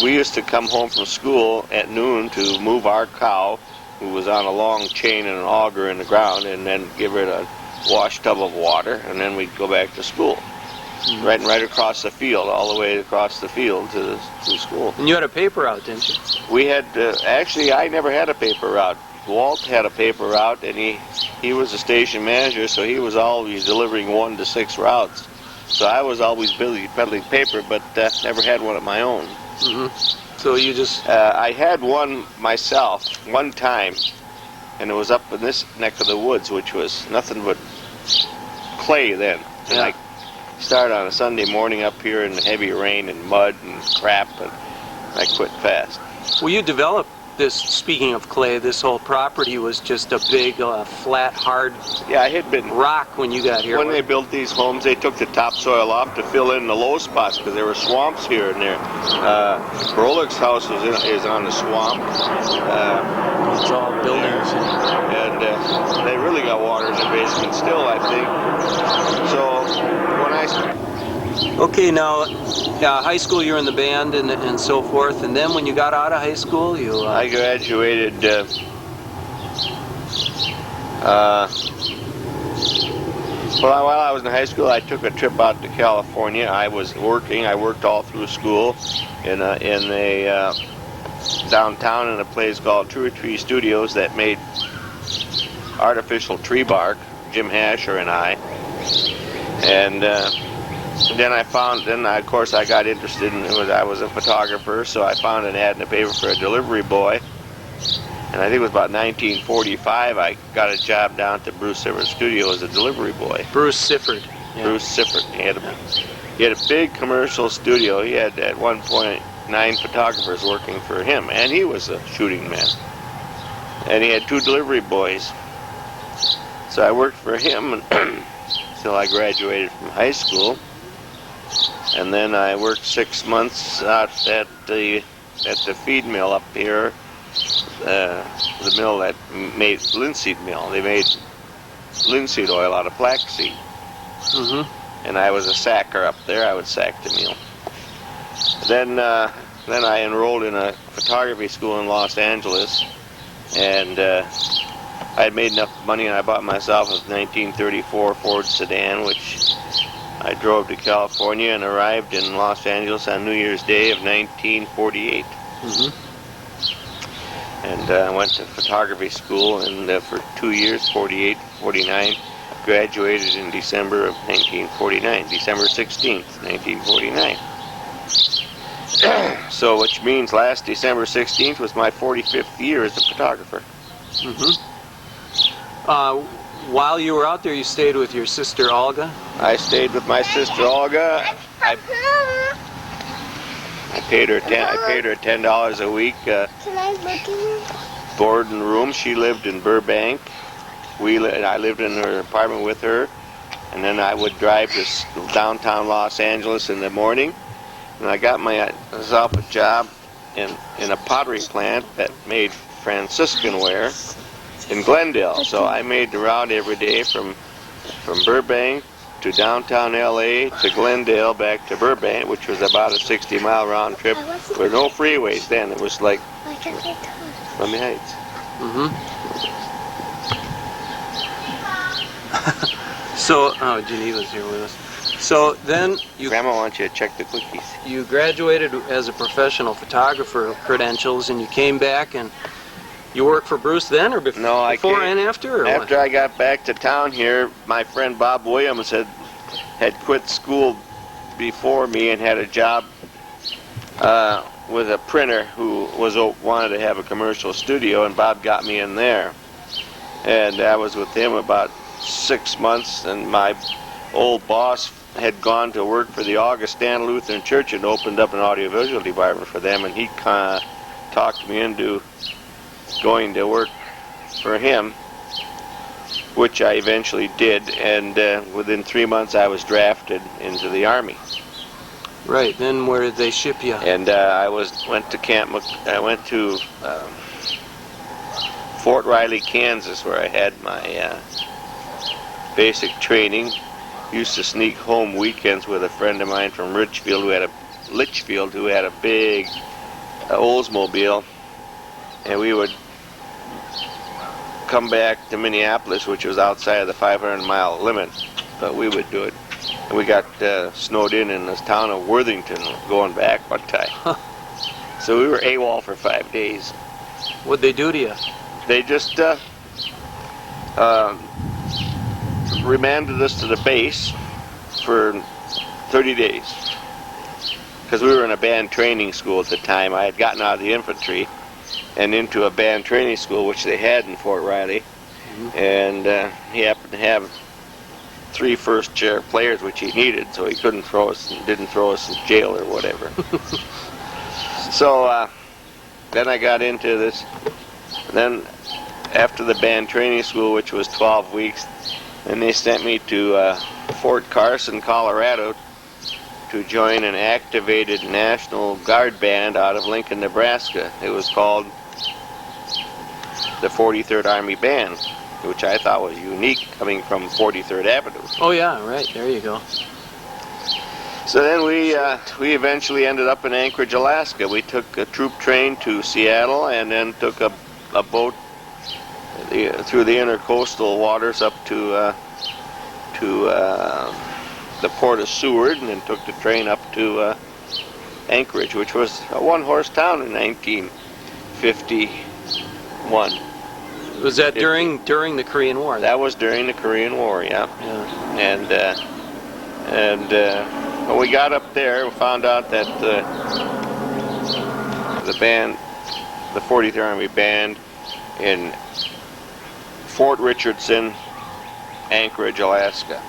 we used to come home from school at noon to move our cow, who was on a long chain and an auger in the ground, and then give her a wash tub of water, and then we'd go back to school. Right across the field, all the way across the field to school. And you had a paper route, didn't you? We had, actually I never had a paper route. Walt had a paper route, and he was a station manager, so he was always delivering 1 to 6 routes. So I was always busy peddling paper, but never had one of my own. So you just... I had one myself, one time, and it was up in this neck of the woods, which was nothing but clay then. And I started on a Sunday morning up here in the heavy rain and mud and crap, and I quit fast. Well, you developed this, speaking of clay, this whole property was just a big, flat, hard rock when you got here. When they built these homes, they took the topsoil off to fill in the low spots because there were swamps here and there. Brolik's house is on the swamp. It's all buildings. And they really got water in the basement still, I think. So when I... Okay, now, high school you were in the band and so forth, and then when you got out of high school, you... I graduated, well, while I was in high school, I took a trip out to California. I was working. I worked all through school in a downtown in a place called True Tree Studios that made artificial tree bark, Jim Hasher and I. And then of course I got interested in I was a photographer, so I found an ad in the paper for a delivery boy. And I think it was about 1945 I got a job down at the Bruce Sifford studio as a delivery boy. Bruce Sifford. Yeah. Bruce Sifford. He had a big commercial studio. He had at one point 9 photographers working for him, and he was a shooting man. And he had 2 delivery boys. So I worked for him until I graduated from high school. And then I worked 6 months out at the feed mill up here, the mill that made linseed mill. They made linseed oil out of flaxseed. And I was a sacker up there. I would sack the meal. Then I enrolled in a photography school in Los Angeles, and I had made enough money, and I bought myself a 1934 Ford sedan, which I drove to California and arrived in Los Angeles on New Year's Day of 1948. And I went to photography school, and for 2 years, 48, 49, graduated in December of 1949, December 16th, 1949. So, which means last December 16th was my 45th year as a photographer. While you were out there, you stayed with your sister Olga? I stayed with my sister Olga. I paid her $10 a week. Can I look at you? boarding room. She lived in Burbank. I lived in her apartment with her, and then I would drive to downtown Los Angeles in the morning. And I got myself a job in a pottery plant that made Franciscan ware in Glendale. So I made the route every day from Burbank to downtown LA to Glendale back to Burbank, which was about a 60-mile round trip. There were no freeways then. It was like Miami Heights. So, oh, Geneva's here with us. So then Grandma wants you to check the cookies. you graduated as a professional photographer credentials, and you came back and you worked for Bruce then, or before, No, before and after? Or after what? I got back to town here, my friend Bob Williams had quit school before me and had a job with a printer who wanted to have a commercial studio, and Bob got me in there. And I was with him about 6 months, and my old boss had gone to work for the Augustana Lutheran Church and opened up an audiovisual department for them, and he kind of talked me into going to work for him, which I eventually did, and within 3 months I was drafted into the Army. Right. Then where did they ship you? And I went to Fort Riley, Kansas, where I had my basic training. Used to sneak home weekends with a friend of mine from Litchfield who had a big Oldsmobile, and we would come back to Minneapolis, which was outside of the 500-mile limit, but we would do it. And we got snowed in this town of Worthington going back one time. So we were AWOL for 5 days. What'd they do to you? They just remanded us to the base for 30 days. Because we were in a band training school at the time. I had gotten out of the infantry and into a band training school, which they had in Fort Riley. And he happened to have 3 first-chair players, which he needed, so he didn't throw us in jail or whatever. So then I got into this. Then after the band training school, which was 12 weeks, then they sent me to Fort Carson, Colorado, to join an activated National Guard band out of Lincoln, Nebraska. It was called the 43rd Army Band, which I thought was unique coming from 43rd Avenue. Oh yeah, right, there you go. So then we eventually ended up in Anchorage, Alaska. We took a troop train to Seattle and then took a boat through the intercoastal waters up to the port of Seward, and then took the train up to Anchorage, which was a one-horse town in 1951. Was that during the Korean War? That was during the Korean War, yeah. And when we got up there, we found out that the band, the 43rd Army Band, in Fort Richardson, Anchorage, Alaska.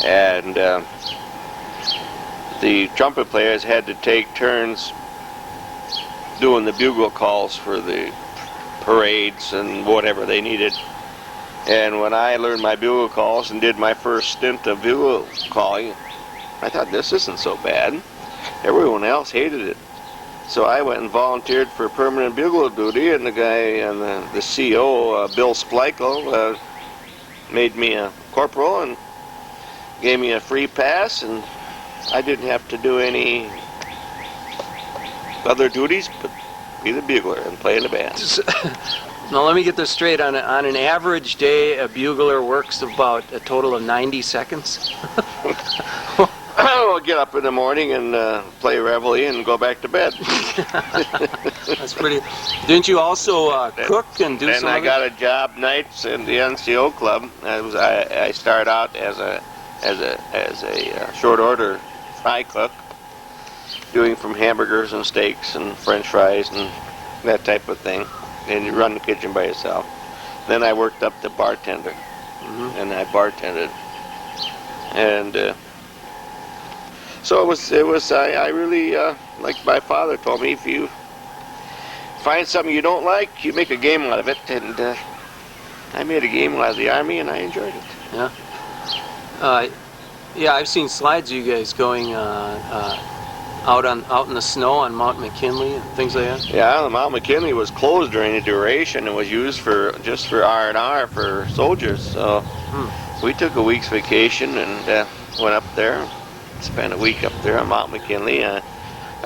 And the trumpet players had to take turns doing the bugle calls for the parades and whatever they needed. And when I learned my bugle calls and did my first stint of bugle calling, I thought, this isn't so bad. Everyone else hated it. So I went and volunteered for permanent bugle duty, and the guy, and the CO, Bill Splikel, made me a corporal and gave me a free pass, and I didn't have to do any other duties but be the bugler and play in the band. Now let me get this straight. On an average day, a bugler works about a total of 90 seconds? I'll get up in the morning and play reveille and go back to bed. That's pretty. Didn't you also cook and do then some I got a job nights in the NCO club. I started out as a short order fry cook, doing from hamburgers and steaks and French fries and that type of thing. And you run the kitchen by yourself. Then I worked up to bartender, and I bartended, and so it was. I really, like my father told me, if you find something you don't like, you make a game out of it, and I made a game out of the Army, and I enjoyed it. Yeah. Yeah, I've seen slides of you guys going out in the snow on Mount McKinley and things like that. Yeah, Mount McKinley was closed during the duration and was used just for R&R for soldiers. So we took a week's vacation and went up there, spent a week up there on Mount McKinley. I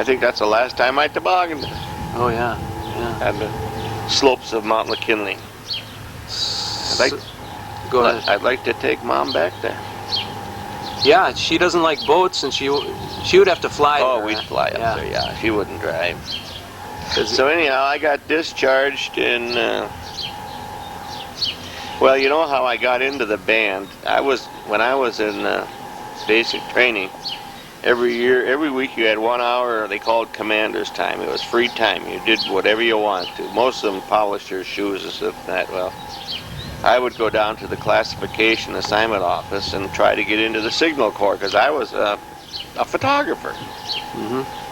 think that's the last time I tobogganed. Oh yeah, yeah. On the slopes of Mount McKinley. Go ahead. I'd like to take Mom back there. Yeah, she doesn't like boats, and she would have to fly. Oh, there, we'd fly up there. Yeah, she wouldn't drive. So anyhow, I got discharged in. Well, you know how I got into the band. When I was in basic training. Every week you had 1 hour. They called commander's time. It was free time. You did whatever you wanted to. Most of them polished your shoes and stuff like that. Well, I would go down to the classification assignment office and try to get into the signal corps because I was a photographer.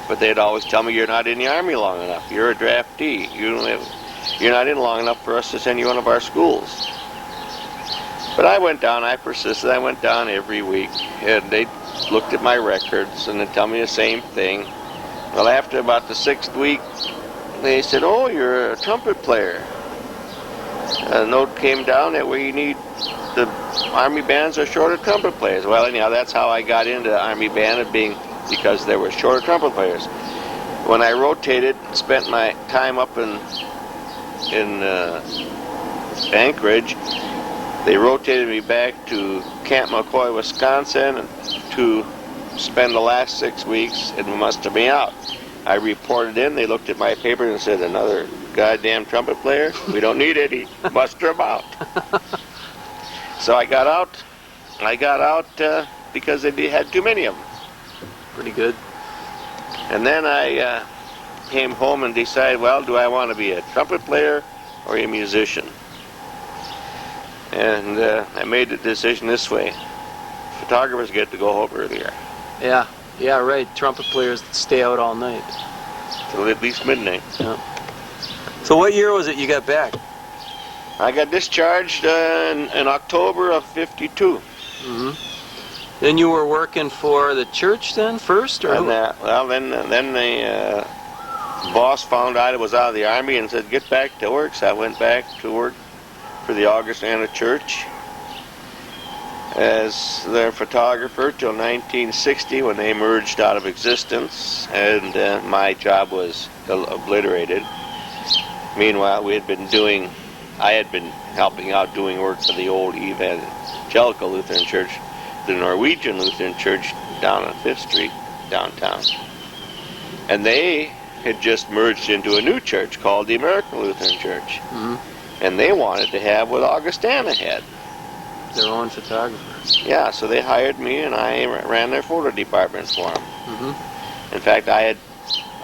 But they'd always tell me, you're not in the Army long enough. You're a draftee. You're not in long enough for us to send you one of our schools. But I went down. I persisted. I went down every week, and they looked at my records and they'd tell me the same thing. Well, after about the 6th week, they said, "Oh, you're a trumpet player." A note came down that we need the Army bands are short of trumpet players. Well, anyhow, that's how I got into the Army band, because there were short of trumpet players. When I rotated, spent my time up in Anchorage, they rotated me back to Camp McCoy, Wisconsin, to spend the last 6 weeks and muster me out. I reported in. They looked at my paper and said, "Another goddamn trumpet player? We don't need any. Muster him out." So I got out. Because they had too many of them. Pretty good. And then I came home and decided, well, do I want to be a trumpet player or a musician? And I made the decision this way. Photographers get to go home earlier. Yeah, right. Trumpet players stay out all night. Till at least midnight. Yeah. So what year was it you got back? I got discharged in October of '52. Then you were working for the church then first? Or then the boss found out I was out of the Army and said, "Get back to work." So I went back to work for the Augustana Church as their photographer till 1960 when they merged out of existence, and my job was obliterated. Meanwhile, I had been helping out doing work for the old Evangelical Lutheran Church, the Norwegian Lutheran Church down on 5th Street downtown. And they had just merged into a new church called the American Lutheran Church. And they wanted to have what Augustana had. Their own photographer. Yeah, so they hired me and I ran their photo department for them. In fact, I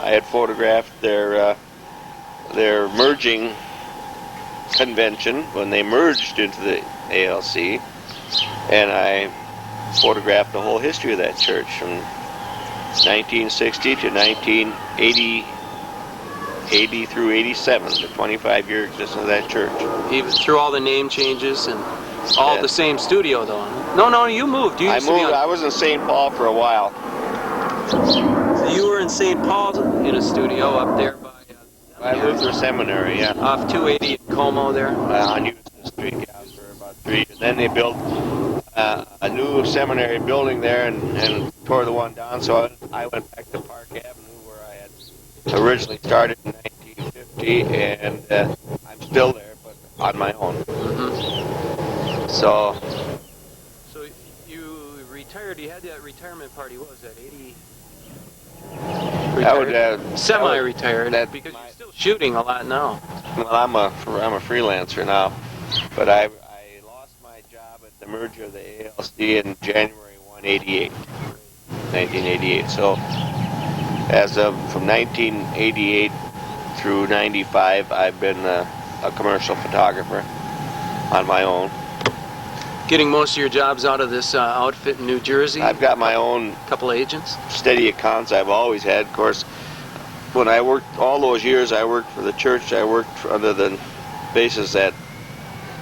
had photographed their merging convention when they merged into the ALC, and I photographed the whole history of that church from 1960 to 1980 through 87, the 25-year existence of that church. Even through all the name changes and all the same studio though. No, you moved. I moved. I was in St. Paul for a while. So you were in St. Paul in a studio up there by Luther Seminary, yeah. Off 280 in Como there? On Houston Street, yeah, for about 3 years. Then they built a new seminary building there and tore the one down, so I went back to Park Avenue where I had originally started in 1950, and I'm still there, but on my own. So you retired, you had that retirement party, what was that, 80? Semi-retired, because you're still shooting a lot now. Well, I'm a freelancer now, but I lost my job at the merger of the ALC in January 1988. So from 1988 through 95, I've been a commercial photographer on my own. Getting most of your jobs out of this outfit in New Jersey? I've got my own couple agents. Steady accounts I've always had. Of course, when I worked all those years, I worked for the church. I worked under the basis that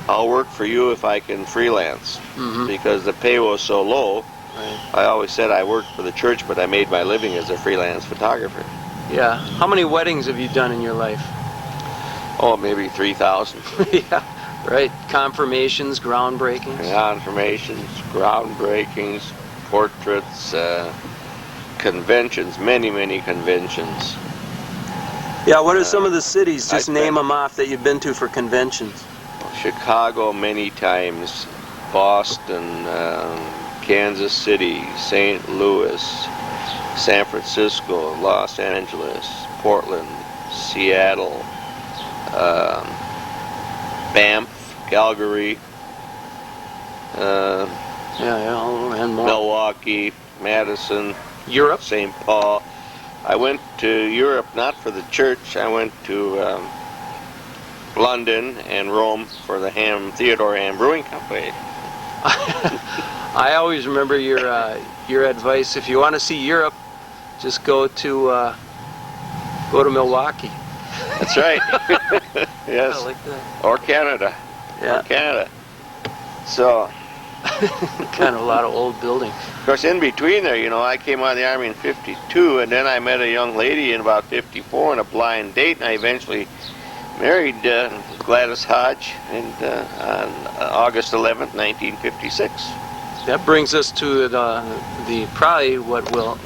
I'll work for you if I can freelance, because the pay was so low. Right. I always said I worked for the church, but I made my living as a freelance photographer. Yeah. How many weddings have you done in your life? Oh, maybe 3,000. Yeah. Right. Confirmations, groundbreakings. Confirmations, groundbreakings, portraits, conventions, many conventions. Yeah. What are some of the cities? Just I name them off that you've been to for conventions. Chicago many times, Boston, Kansas City, St. Louis, San Francisco, Los Angeles, Portland, Seattle, Banff, Calgary, and more. Milwaukee, Madison, Europe. St. Paul. I went to Europe not for the church. I went to London and Rome for the Theodore Ham Brewing Company. I always remember your advice. If you want to see Europe, just go to Milwaukee. That's right. Yes. I like that. Or Canada. Yeah. Or Canada. So, Kind of a lot of old buildings. of course, in between there, you know, I came out of the Army in '52, and then I met a young lady in about '54 on a blind date, and I eventually married Gladys Hodge on August 11th, 1956. That brings us to the probably what we'll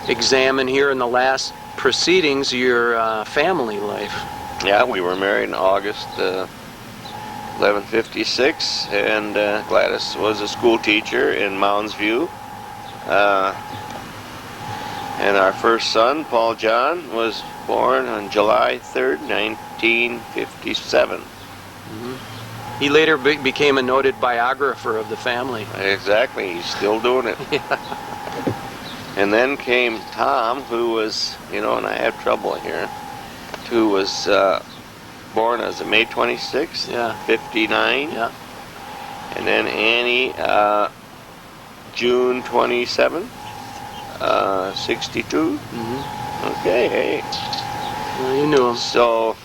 examine here in the last proceedings, your family life. Yeah, we were married in August 1156, and Gladys was a school teacher in Mounds View. And our first son, Paul John, was born on July 3rd, 1957. He later became a noted biographer of the family. Exactly, he's still doing it. Yeah. And then came Tom, who was, you know, and I have trouble here, who was born as a May 26th, Yeah. 59. Yeah. And then Annie, June 27th, 62. Okay, hey. Well, you knew him. So,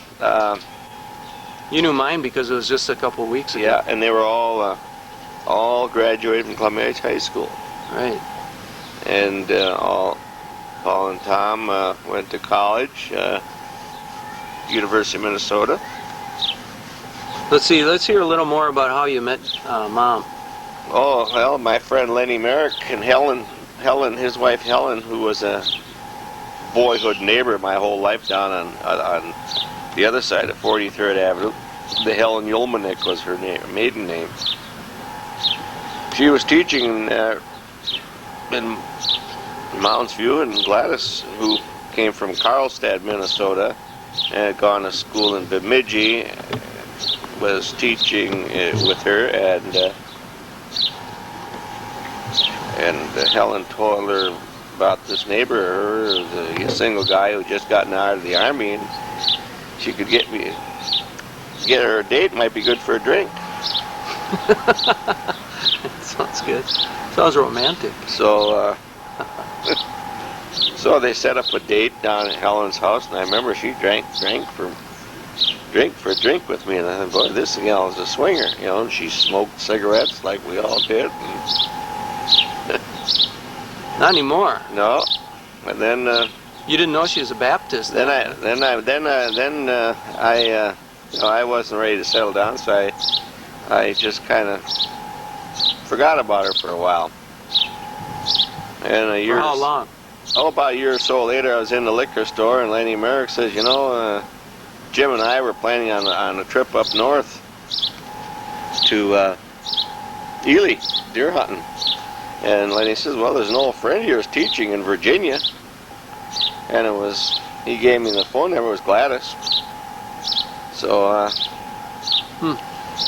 You knew mine because it was just a couple of weeks ago. yeah, and they were all graduated from Plum Edge High School. Right. And Paul and Tom went to college, University of Minnesota. Let's hear a little more about how you met Mom. Oh, well, my friend Lenny Merrick and Helen, his wife Helen, who was a boyhood neighbor my whole life down on the other side of 43rd Avenue. The Helen Yulmanik was her maiden name. She was teaching in Mounds View, and Gladys, who came from Carlstad, Minnesota, and had gone to school in Bemidji, was teaching with her, and Helen told her about this neighbor, a single guy who just gotten out of the Army, and she could get her a date. Might be good for a drink. Sounds good. Sounds romantic. So, so they set up a date down at Helen's house, and I remember she drank for drink with me, and I thought, boy, this gal is a swinger, you know. And she smoked cigarettes like we all did. Not anymore. No, and then You didn't know she was a Baptist. I wasn't ready to settle down, so I just kind of forgot about her for a while. And a year. For how long? Oh, about a year or so later, I was in the liquor store, and Lenny Merrick says, you know, Jim and I were planning on a trip up north to Ely, deer hunting. And Lenny says, well, there's an old friend of yours teaching in Virginia. And he gave me the phone number, it was Gladys. So, of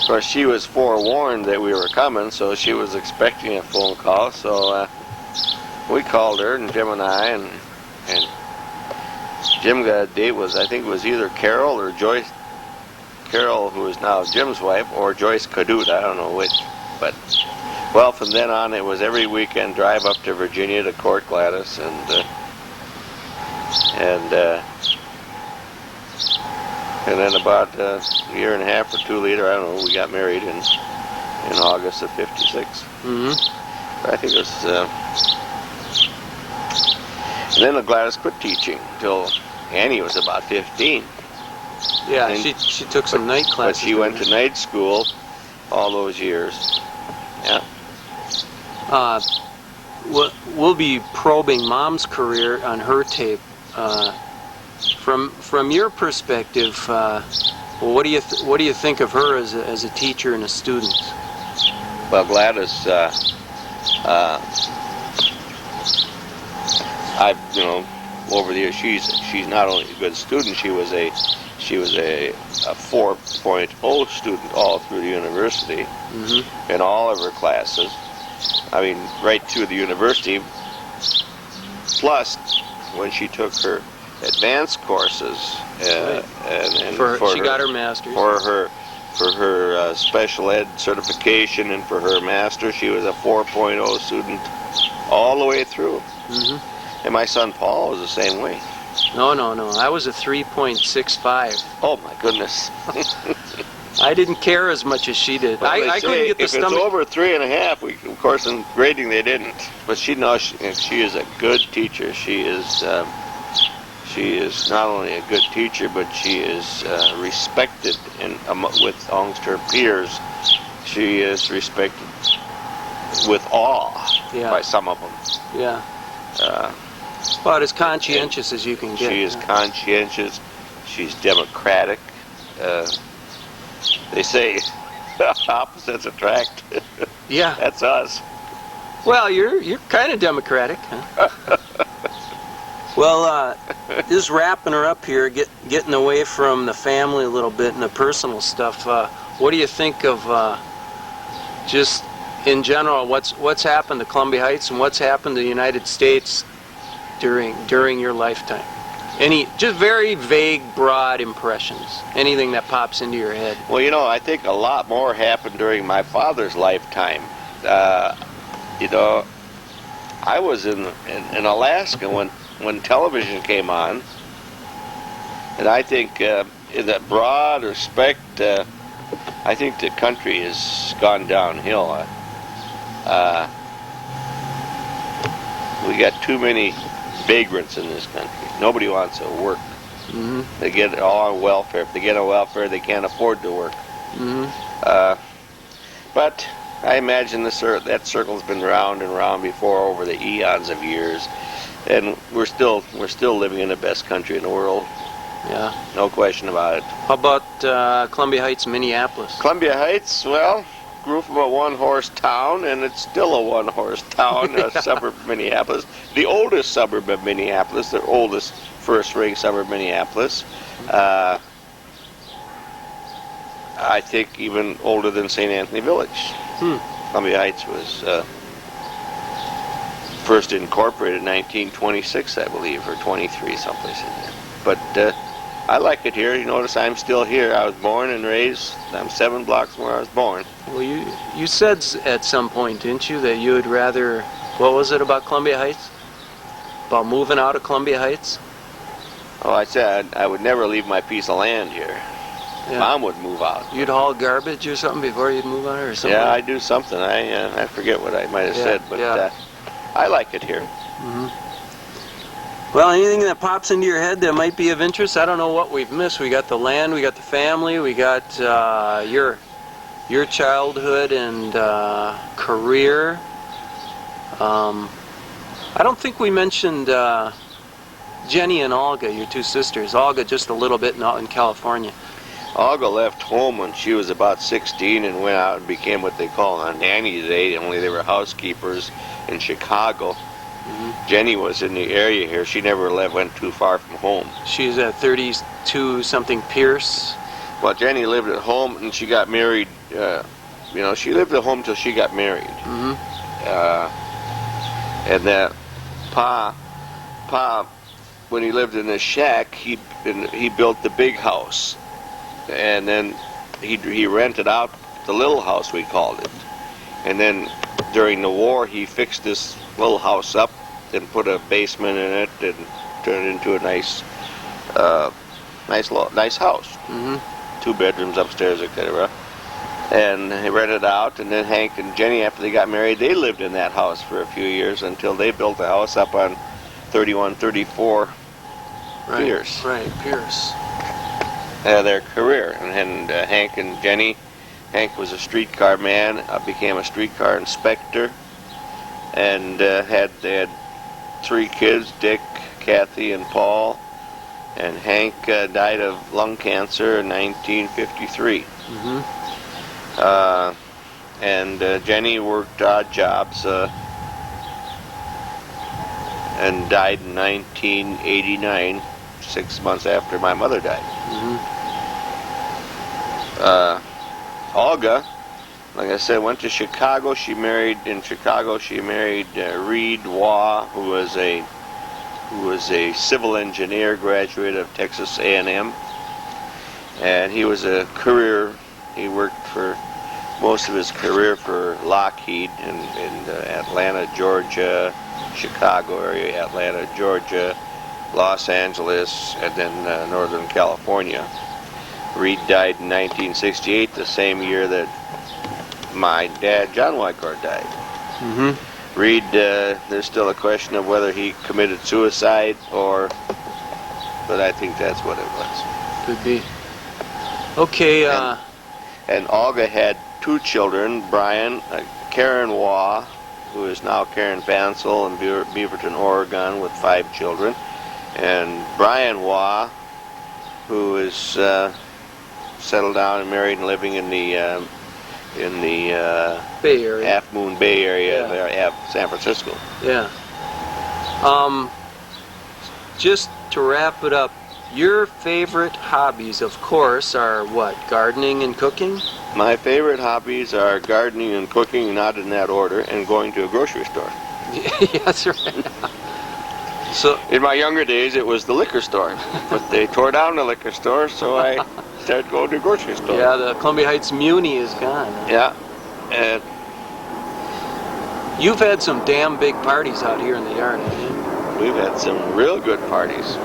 course, she was forewarned that we were coming, so she was expecting a phone call. So we called her, and Jim and I, and Jim got a date I think it was either Carol or Joyce. Carol, who is now Jim's wife, or Joyce Cadute, I don't know which. But, well, from then on, it was every weekend drive up to Virginia to court Gladys, and And then about a year and a half or two later, I don't know, we got married in August of '56. I think it was. And then Gladys quit teaching until Annie was about 15. Yeah, and, she took some night classes. But she went to night school all those years. Yeah. We'll be probing Mom's career on her tape. From your perspective, what do you think of her as a teacher and a student? Well, Gladys, over the years, she's not only a good student, she was a 4.0 student all through the university, in all of her classes. I mean, right through the university. Plus, when she took her advanced courses, and she got her master's. For her special ed certification and for her master, she was a 4.0 student all the way through. And my son Paul was the same way. No. I was a 3.65. Oh my goodness. I didn't care as much as she did. Well, I couldn't get the if stomach. It's over 3.5, of course in grading they didn't. But she is a good teacher. She is not only a good teacher, but she is respected amongst her peers. She is respected with awe by some of them. Yeah. About as conscientious as you can get. She is conscientious. She's democratic. They say opposites attract. Yeah. That's us. Well, you're kind of democratic, huh? Well, just wrapping her up here, getting away from the family a little bit and the personal stuff. What do you think of just in general? What's happened to Columbia Heights and what's happened to the United States during your lifetime? Any just very vague, broad impressions? Anything that pops into your head? Well, I think a lot more happened during my father's lifetime. I was in Alaska when television came on, and I think in that broad respect, I think the country has gone downhill. We got too many vagrants in this country. Nobody wants to work. They get all on welfare. If they get on welfare, they can't afford to work. But I imagine that circle's been round and round before over the eons of years, and we're still living in the best country in the world. Yeah. No question about it. How about Columbia Heights, Minneapolis? Columbia Heights, well, grew from a one-horse town, and it's still a one-horse town, a suburb of Minneapolis. The oldest suburb of Minneapolis, the oldest first-ring suburb of Minneapolis. I think even older than St. Anthony Village. Columbia Heights was first incorporated in 1926, I believe, or 23, someplace in there. But I like it here. You notice I'm still here. I was born and raised. I'm 7 blocks from where I was born. Well, you said at some point, didn't you, that you would rather, what was it about Columbia Heights? About moving out of Columbia Heights? Oh, I said I would never leave my piece of land here. Yeah. Mom would move out. You'd haul garbage or something before you'd move out, or something? Yeah, I'd do something. I forget what I might have said, but I like it here. Well, anything that pops into your head that might be of interest? I don't know what we've missed. We got the land, we got the family, we got your childhood and career. I don't think we mentioned Jenny and Olga, your two sisters. Olga just a little bit in California. Olga left home when she was about 16 and went out and became what they call a nanny today, only they were housekeepers in Chicago. Jenny was in the area here. She never went too far from home. She's at 32-something Pierce. Well, Jenny lived at home and she got married. She lived at home till she got married. And that Pa, when he lived in the shack, he built the big house, and then he rented out the little house, we called it. And then during the war, he fixed this little house up and put a basement in it and turned it into a nice house. Mm-hmm. 2 bedrooms upstairs, etc. And he rented out, and then Hank and Jenny, after they got married, they lived in that house for a few years until they built a house up on 3134 Pierce. Right, Pierce. Their career. And Hank and Jenny, Hank was a streetcar man, became a streetcar inspector, and they had 3 kids, Dick, Kathy, and Paul. And Hank died of lung cancer in 1953. Mm-hmm. And Jenny worked odd jobs and died in 1989, 6 months after my mother died. Mm-hmm. Olga, like I said, went to Chicago. In Chicago she married Reed Waugh, who was a civil engineer, graduate of Texas A&M, and he was he worked for most of his career for Lockheed in Atlanta, Georgia, Chicago area, Atlanta, Georgia, Los Angeles, and then Northern California. Reed died in 1968, the same year that my dad, John Wycor, died. Mm-hmm. Reed, there's still a question of whether he committed suicide but I think that's what it was. Could be. Okay, and Olga had 2 children, Brian, Karen Waugh, who is now Karen Vansel in Beaverton, Oregon, with 5 children, and Brian Waugh, who is settled down and married and living in the Bay Area. Half Moon Bay area, Yeah. San Francisco. Yeah. Just to wrap it up, your favorite hobbies, of course, are what? Gardening and cooking? My favorite hobbies are gardening and cooking, not in that order, and going to a grocery store. Yeah, that's right. So, In my younger days, it was the liquor store, but they tore down the liquor store, so I started going to a grocery store. yeah, the Columbia Heights Muni is gone. Yeah. And You've had some damn big parties out here in the yard, haven't you? we've had some real good parties.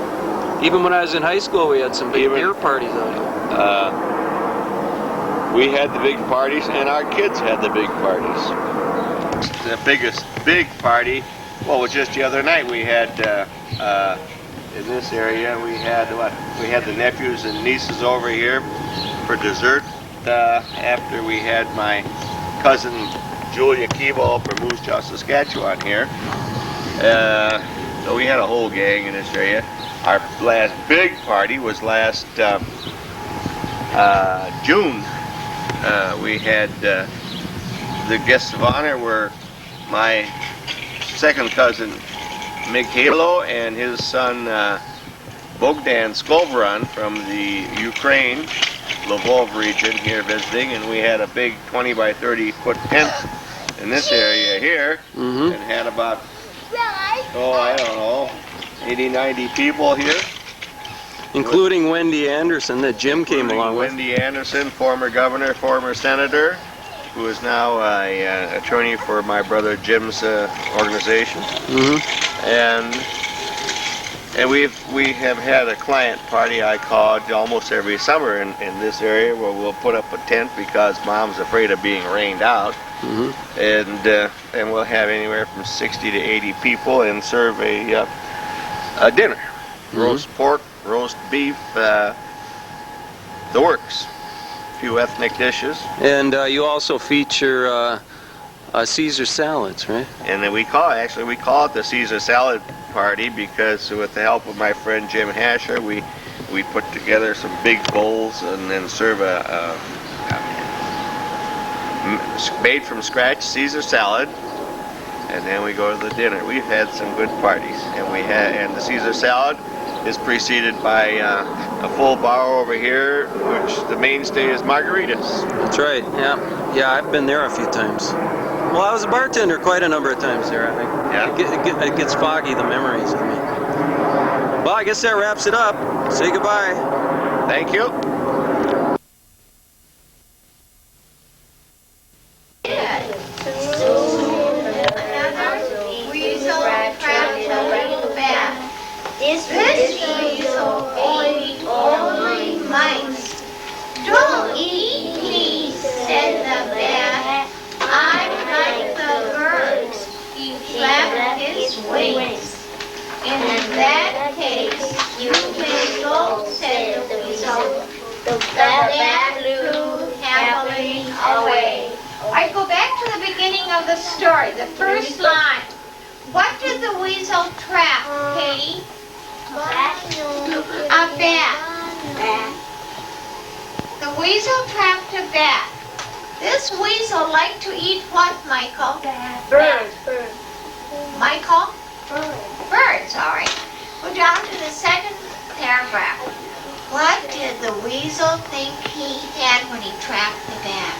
Even when I was in high school, we had some big beer parties out here. We had the big parties, and our kids had the big parties. The biggest big party, well, was just the other night. We had in this area, we had the nephews and nieces over here for dessert. After we had my cousin Julia Keeble from Moose Jaw, Saskatchewan here. So we had a whole gang in this area. Our last big party was last June. We had the guests of honor were my second cousin Mikhailo and his son Bogdan Skovran from the Ukraine, Lvov region here visiting, and we had a big 20 by 30 foot tent in this area here, Mm-hmm. and had about, I don't know, 80, 90 people here. Including Wendy Anderson that Jim came along with. Wendy Anderson, former governor, former senator, who is now an attorney for my brother Jim's organization. Mm-hmm. And we have had a client party, I call it, almost every summer in this area, where we'll put up a tent because Mom's afraid of being rained out. Mm-hmm. And we'll have anywhere from 60 to 80 people and serve a dinner. Mm-hmm. Roast pork, roast beef, the works. A few ethnic dishes. And you also feature Caesar salads, right? And then we call it the Caesar salad party because with the help of my friend Jim Hasher, we put together some big bowls and then serve a made from scratch Caesar salad, and then we go to the dinner. We've had some good parties, and the Caesar salad is preceded by a full bar over here, which the mainstay is margaritas. That's right, yeah. Yeah, I've been there a few times. Well, I was a bartender quite a number of times there, I think. Yeah. It gets foggy, the memories, I mean. Well, I guess that wraps it up. Say goodbye. Thank you. This flap his wings. In that case, you may go, said the weasel. The bat flew happily away. I go back to the beginning of the story, the first line. What did the weasel trap, Katie? A bat. The weasel trapped a bat. This weasel liked to eat what, Michael? Birds. Michael? Birds, all right. Go down to the second paragraph. What did the weasel think he had when he trapped the bat?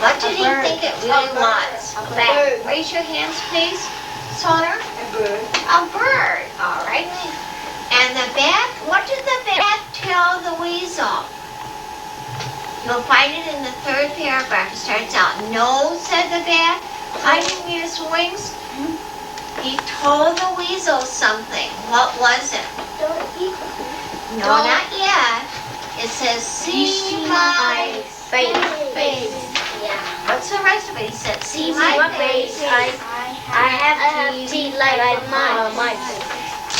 What did he think it really was? A bat. Raise your hands, please. Soner? A bird. A bird, all right. And the bat, what did the bat tell the weasel? You'll find it in the third paragraph. It starts out, no, said the bat, hiding his wings. He told the weasel something. What was it? Don't eat. No, not yet. It says, see my face. Yeah. What's the rest of it? He said, see my face. I have teeth like mice.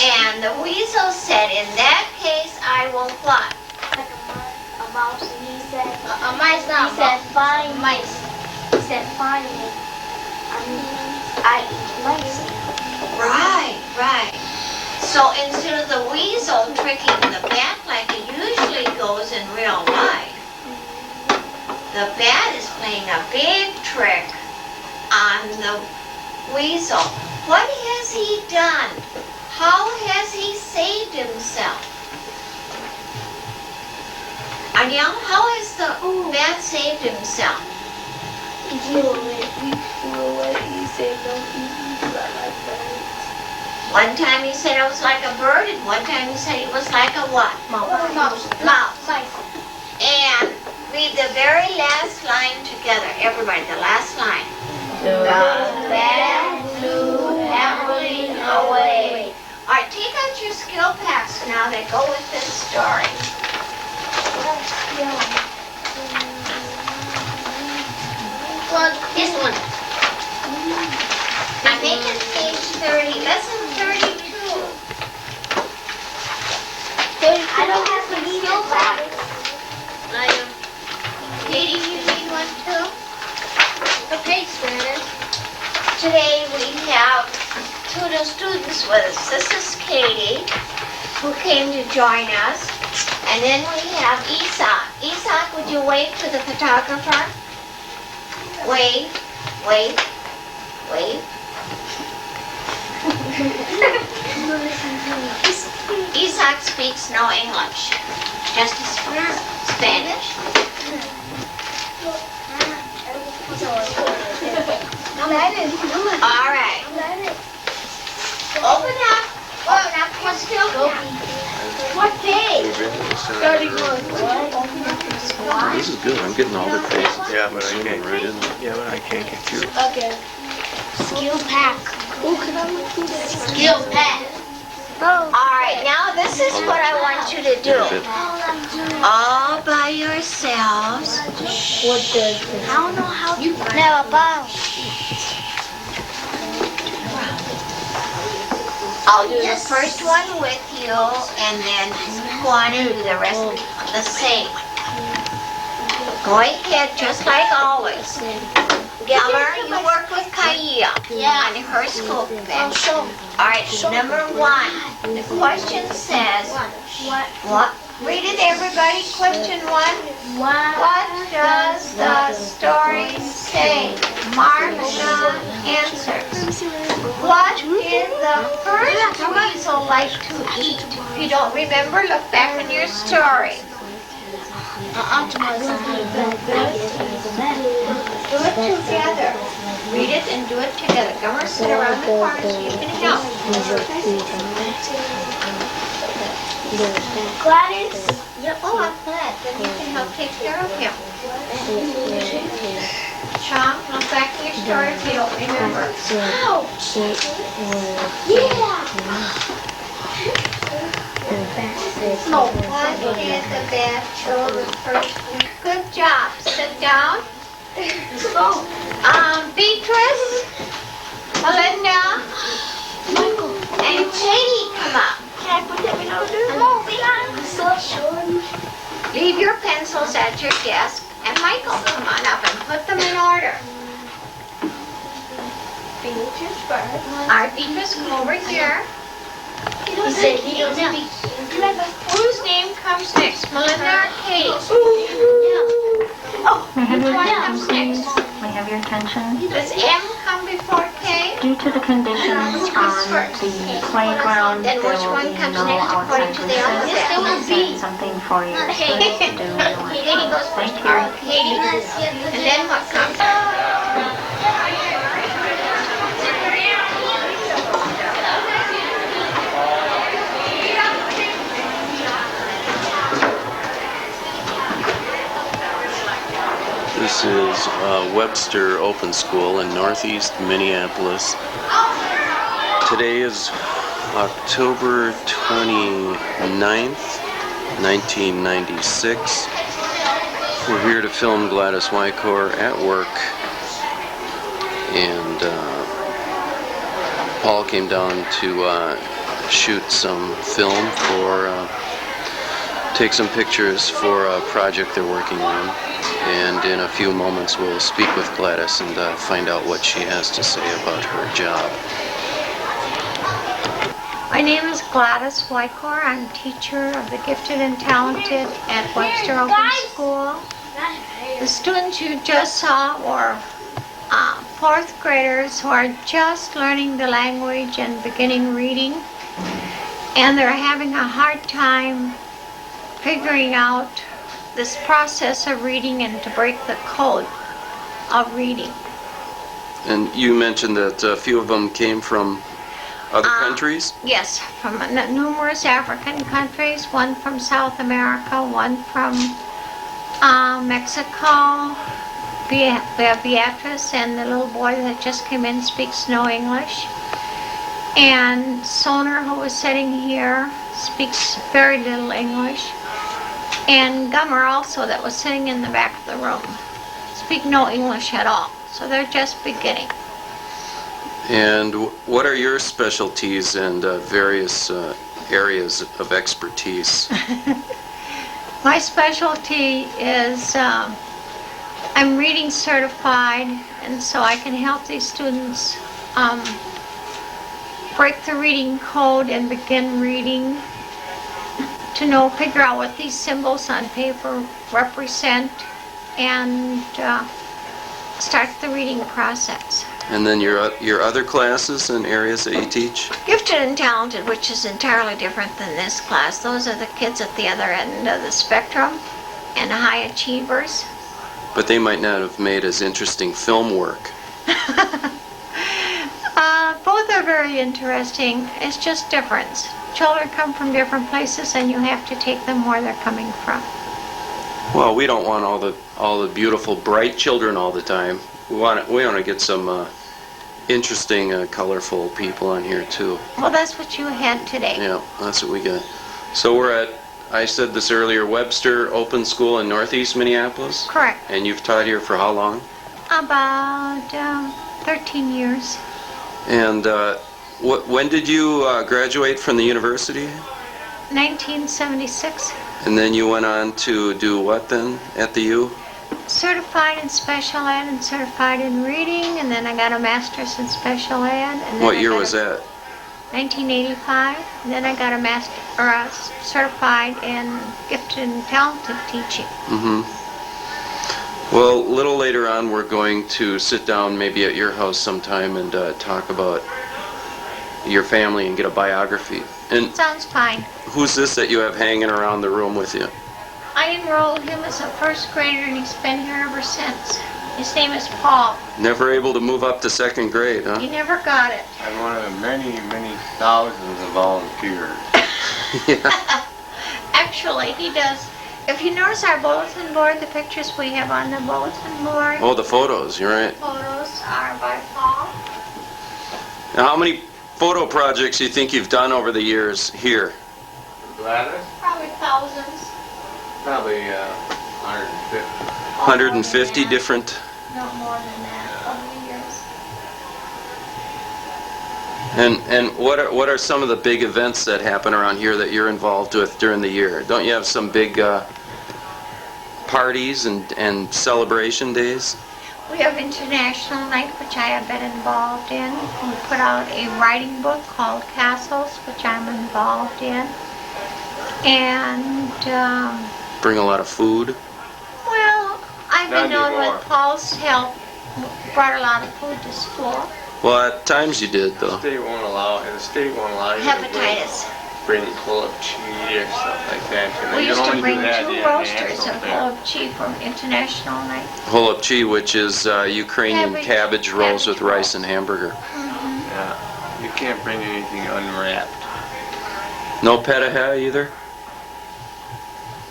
And the weasel said, in that case, I will what? A mouse. He said. A mice. He said fine mice. He said fine. I eat mice. Right. So instead of the weasel tricking the bat like it usually goes in real life, the bat is playing a big trick on the weasel. What has he done? How has he saved himself? Aniel, how has the bat saved himself? He flew away. He said don't eat me like birds. One time he said it was like a bird, and one time he said it was like a what? Mouse. And read the very last line together. Everybody, the last line. The bat flew happily away. All right, take out your skill packs now that go with this story. This one. I think it's page 30, lesson 32. I don't have the skill pack. Katie, you need one too? Okay, Spanish. Today we have two new students with us. This is Katie, who came to join us. And then we have Isak. Isak, would you wave to the photographer? Wave. Isak speaks no English, just Spanish. All right. Open up. What's still What page? 31. This is good. I'm getting all the faces. Yeah, but I can't right in there. Yeah, but I can't get you. Okay. Skill pack. Oh, can I look through this? Skill pack. Oh. All right, now this is what I want you to do. All by yourselves. What does this? I don't know how you never found. I'll do the first one with you, and then go on and do the rest the same. Go ahead, just like always. Gelmer, you work with Kaya on her school bench. All right, number 1. The question says, what? Read it, everybody. Question 1. What does the story say? Marcia answers. What did the first weasel like to eat? If you don't remember, look back in your story. Do it together. Read it and do it together. Gomer, sit around the corner so you can help. Gladys. Oh, I'm glad. Then you can help take care of him. Sean, look back in your story if you don't remember. Ouch. Oh, what did the bat show the first week? Good job. Sit down. Beatrice, Melinda. Michael. And Katie, come up. Can I put them in order? No, we so sure. Leave your pencils at your desk. And Michael, come on up and put them in order. Fingers first. Our fingers come over here. He said he doesn't speak. Whose name comes next, Melinda or Katie? Oh, May I have your Which one attention, comes please? next? May I have your attention? Does M come before K? Due to the conditions on the playground, Then there which will one be comes no next according outside to the recess. alphabet? There will Send be. something for your students to do in the Katie goes lunch. first. Thank you. All right, Katie. And then what comes? This is Webster Open School in northeast Minneapolis. Today is October 29th, 1996. We're here to film Gladys Wycor at work, and Paul came down to shoot some film take some pictures for a project they're working on. And in a few moments we'll speak with Gladys and find out what she has to say about her job. My name is Gladys Wycor. I'm teacher of the gifted and talented at Webster Open School. The students you just saw were fourth graders who are just learning the language and beginning reading. And they're having a hard time figuring out this process of reading and to break the code of reading. And you mentioned that a few of them came from other countries? Yes, from numerous African countries, one from South America, one from Mexico. We have Beatrice, and the little boy that just came in speaks no English. And Soner, who was sitting here, speaks very little English. And Gummer also, that was sitting in the back of the room, speak no English at all. So they're just beginning. And what are your specialties and various areas of expertise? My specialty is I'm reading certified, and so I can help these students break the reading code and begin reading, to figure out what these symbols on paper represent, and start the reading process. And then your other classes and areas that you teach? Gifted and talented, which is entirely different than this class. Those are the kids at the other end of the spectrum, and high achievers. But they might not have made as interesting film work. Both are very interesting. It's just difference. Children come from different places, and you have to take them where they're coming from. Well, we don't want all the beautiful, bright children all the time. We want to get some interesting, colorful people on here too. Well, that's what you had today. Yeah, that's what we got. So we're at, I said this earlier, Webster Open School in northeast Minneapolis? Correct. And you've taught here for how long? About 13 years. And when did you graduate from the university? 1976. And then you went on to do what then at the U? Certified in special ed and certified in reading, and then I got a master's in special ed. And then What year was that? 1985. And then I got a certified in gifted and talented teaching. Mm-hmm. Well, a little later on, we're going to sit down maybe at your house sometime and talk about your family and get a biography. And Sounds fine. who's this that you have hanging around the room with you? I enrolled him as a first grader, and he's been here ever since. His name is Paul. Never able to move up to second grade, huh? He never got it. I'm one of the many, many thousands of volunteers. Yeah. Actually, he does. If you notice our bulletin board, the pictures we have on the bulletin board, Oh, the photos, you're right. photos are by Paul. Now, how many photo projects do you think you've done over the years here? Gladys? Probably thousands. Probably 150. 150 different. No more than that over the years. And what are some of the big events that happen around here that you're involved with during the year? Don't you have some big parties and celebration days? We have International Night, which I have been involved in. We put out a writing book called Castles, which I'm involved in. And, Bring a lot of food? well, I've been Not known anymore. with Paul's help, brought a lot of food to school. Well, at times you did, though. The state won't allow you to Hepatitis. bring pull-up cheese or stuff like that. You know, We you used can to only bring do that 2 in roasters National of Fair. Holub from International Night. Holubchi, which is Ukrainian cabbage rolls with cabbage rice and hamburger. Yeah. You can't bring anything unwrapped. No petaha either?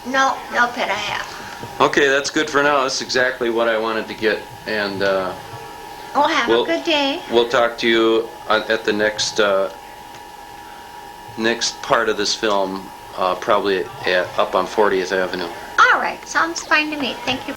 No pet I have. Okay, that's good for now. That's exactly what I wanted to get. And Well, have Well- a good day. we'll talk to you at the next part of this film, probably up on 40th Avenue. All right, sounds fine to me. Thank you.